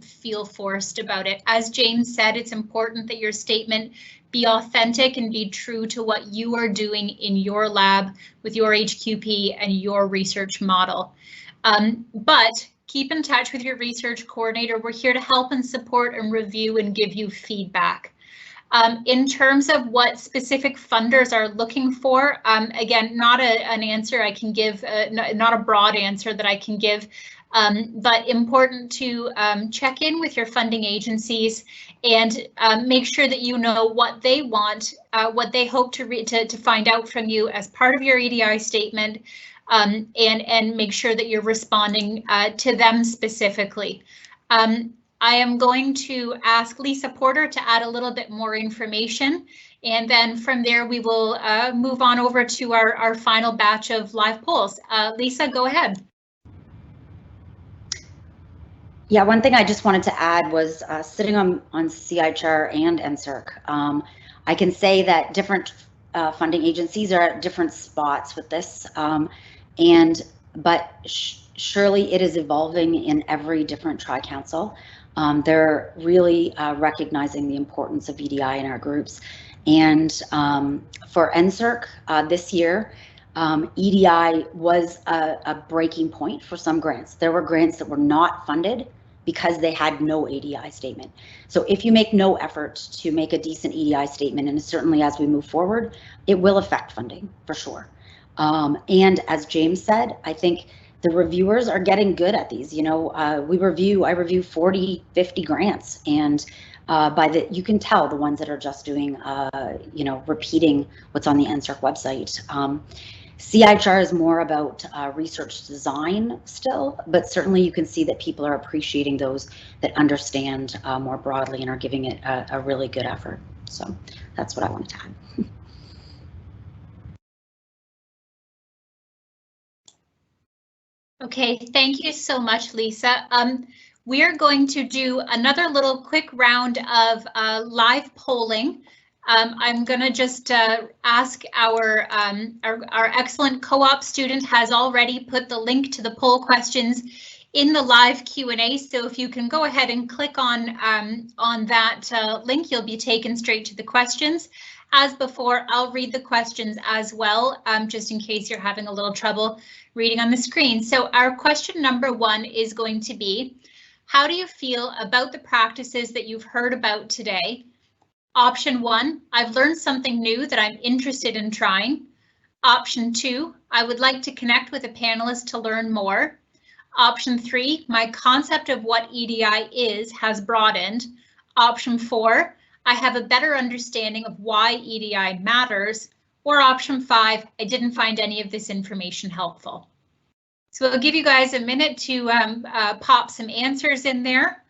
feel forced about it. As James said, it's important that your statement be authentic and be true to what you are doing in your lab with your HQP and your research model. But keep in touch with your research coordinator. We're here to help and support and review and give you feedback. In terms of what specific funders are looking for, again, not an answer I can give, not a broad answer that I can give, but important to check in with your funding agencies and make sure that you know what they want, what they hope to find out from you as part of your EDI statement, and make sure that you're responding to them specifically. I am going to ask Lisa Porter to add a little bit more information, and then from there we will move on over to our final batch of live polls. Lisa, go ahead. Yeah, one thing I just wanted to add was sitting on CIHR and NSERC. I can say that different funding agencies are at different spots with this, but surely it is evolving in every different tri-council. They're really recognizing the importance of EDI in our groups. And for NSERC this year, EDI was a breaking point for some grants. There were grants that were not funded because they had no EDI statement. So if you make no effort to make a decent EDI statement, and certainly as we move forward, it will affect funding for sure. And as James said, I think the reviewers are getting good at these. I review 40, 50 grants, and you can tell the ones that are just doing, repeating what's on the NSERC website. CIHR is more about research design still, but certainly you can see that people are appreciating those that understand more broadly and are giving it a really good effort. So that's what I wanted to add. Okay, thank you so much, Lisa. we are going to do another little quick round of live polling. I'm going to just ask our excellent co-op student has already put the link to the poll questions in the live Q&A. So if you can go ahead and click on that link, you'll be taken straight to the questions. As before, I'll read the questions as well, just in case you're having a little trouble reading on the screen. So our question number 1 is going to be, how do you feel about the practices that you've heard about today? Option 1, I've learned something new that I'm interested in trying. Option 2, I would like to connect with a panelist to learn more. Option 3, my concept of what EDI is has broadened. Option 4, I have a better understanding of why EDI matters. Or option 5, I didn't find any of this information helpful. So I'll give you guys a minute to pop some answers in there.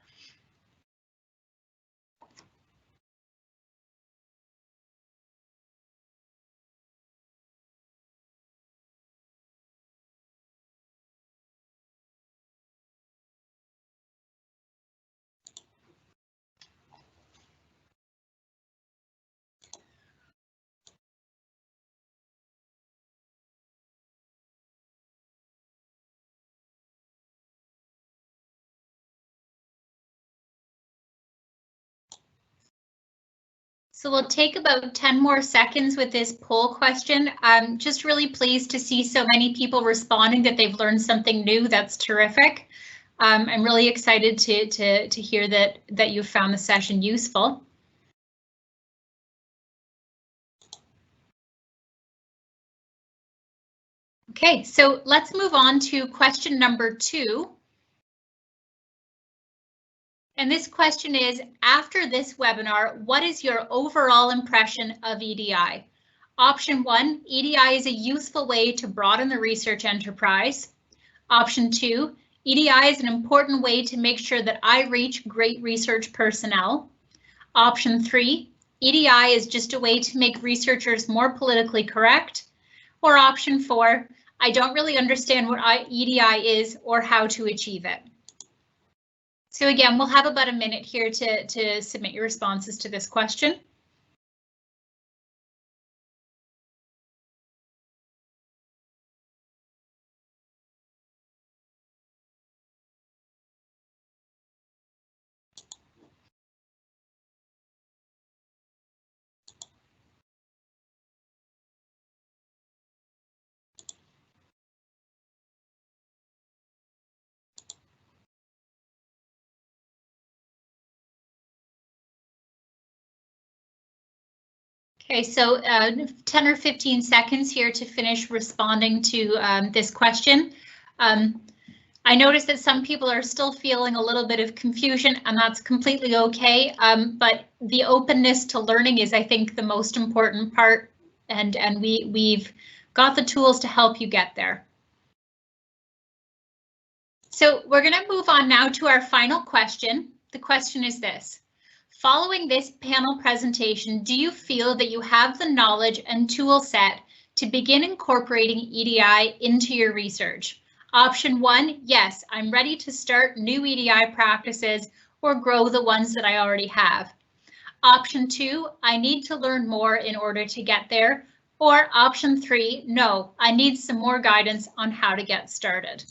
So we'll take about 10 more seconds with this poll question. I'm just really pleased to see so many people responding that they've learned something new. That's terrific. I'm really excited to hear that you found the session useful. Okay, so let's move on to question number 2. And this question is, after this webinar, what is your overall impression of EDI? Option 1, EDI is a useful way to broaden the research enterprise. Option 2, EDI is an important way to make sure that I reach great research personnel. Option 3, EDI is just a way to make researchers more politically correct. Or option 4, I don't really understand what EDI is or how to achieve it. So again, we'll have about a minute here to submit your responses to this question. Okay, so 10 or 15 seconds here to finish responding to this question. I noticed that some people are still feeling a little bit of confusion, and that's completely okay. But the openness to learning is, I think, the most important part, and we've got the tools to help you get there. So we're going to move on now to our final question. The question is this. Following this panel presentation, do you feel that you have the knowledge and tool set to begin incorporating EDI into your research? Option 1, yes, I'm ready to start new EDI practices or grow the ones that I already have. Option 2, I need to learn more in order to get there. Or option 3, no, I need some more guidance on how to get started.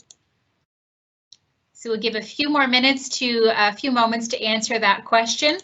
So we'll give a few moments to answer that question.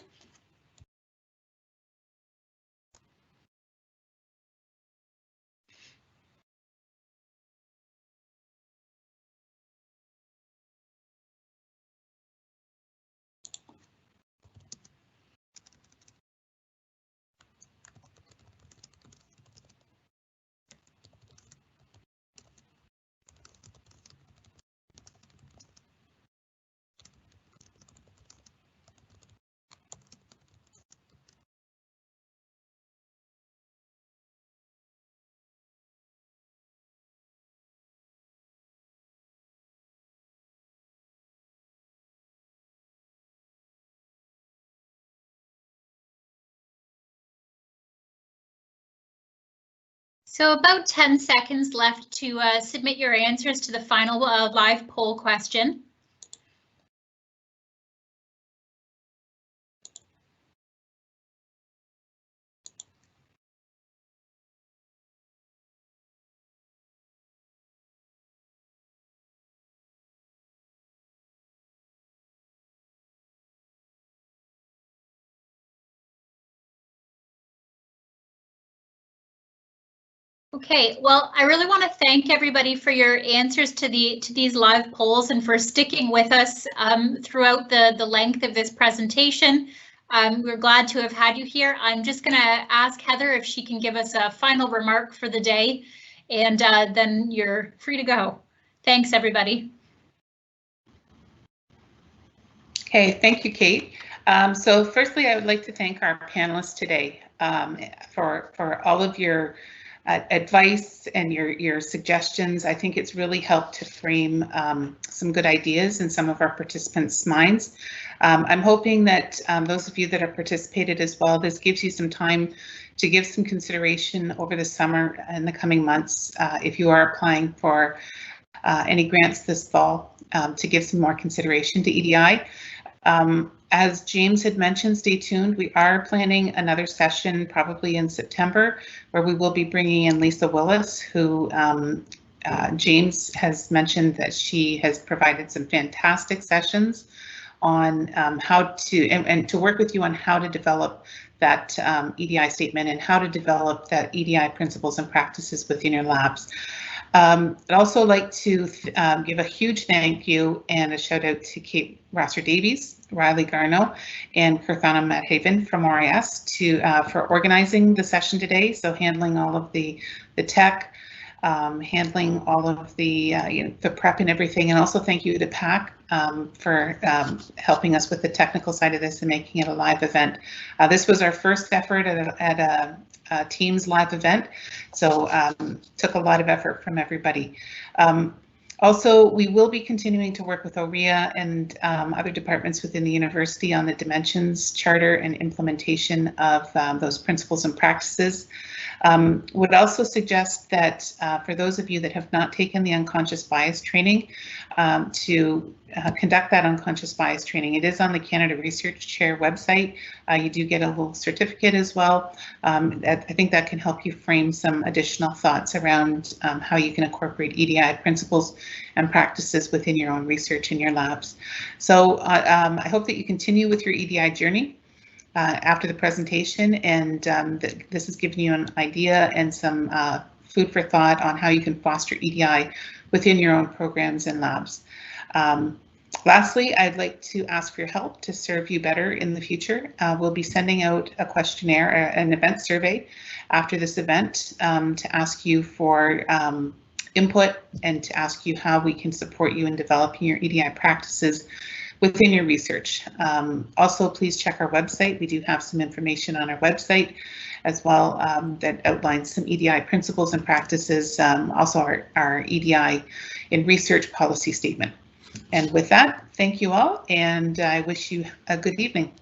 So about 10 seconds left to submit your answers to the final live poll question. Okay, well, I really want to thank everybody for your answers to these live polls and for sticking with us throughout the length of this presentation. We're glad to have had you here. I'm just going to ask Heather if she can give us a final remark for the day, and then you're free to go. Thanks, everybody. Okay, thank you, Kate. So firstly, I would like to thank our panelists today for all of your advice and your suggestions. I think it's really helped to frame some good ideas in some of our participants' minds. I'm hoping that those of you that have participated as well, this gives you some time to give some consideration over the summer and the coming months if you are applying for any grants this fall, to give some more consideration to EDI. As James had mentioned, stay tuned. We are planning another session probably in September where we will be bringing in Lisa Willis, who James has mentioned that she has provided some fantastic sessions on how to, and to work with you on how to develop that EDI statement and how to develop that EDI principles and practices within your labs. I'd also like to give a huge thank you and a shout out to Kate Rosser-Davies, Riley Garno, and Kirthana Madhaven from RIS for organizing the session today. So handling all of the tech, handling all of the the prep and everything, and also thank you to PAC for helping us with the technical side of this and making it a live event. This was our first effort at a Teams live event, so took a lot of effort from everybody. Also, we will be continuing to work with OREA and other departments within the university on the Dimensions Charter and implementation of those principles and practices. Would also suggest that for those of you that have not taken the unconscious bias training, to conduct that unconscious bias training. It is on the Canada Research Chair website. You do get a little certificate as well. I think that can help you frame some additional thoughts around how you can incorporate EDI principles and practices within your own research in your labs. So I hope that you continue with your EDI journey after the presentation, and this has given you an idea and some food for thought on how you can foster EDI within your own programs and labs. Lastly, I'd like to ask for your help to serve you better in the future. We'll be sending out a questionnaire, an event survey after this event to ask you for input and to ask you how we can support you in developing your EDI practices within your research. Also, please check our website. We do have some information on our website as well that outlines some EDI principles and practices, also our EDI in research policy statement. And with that, thank you all, and I wish you a good evening.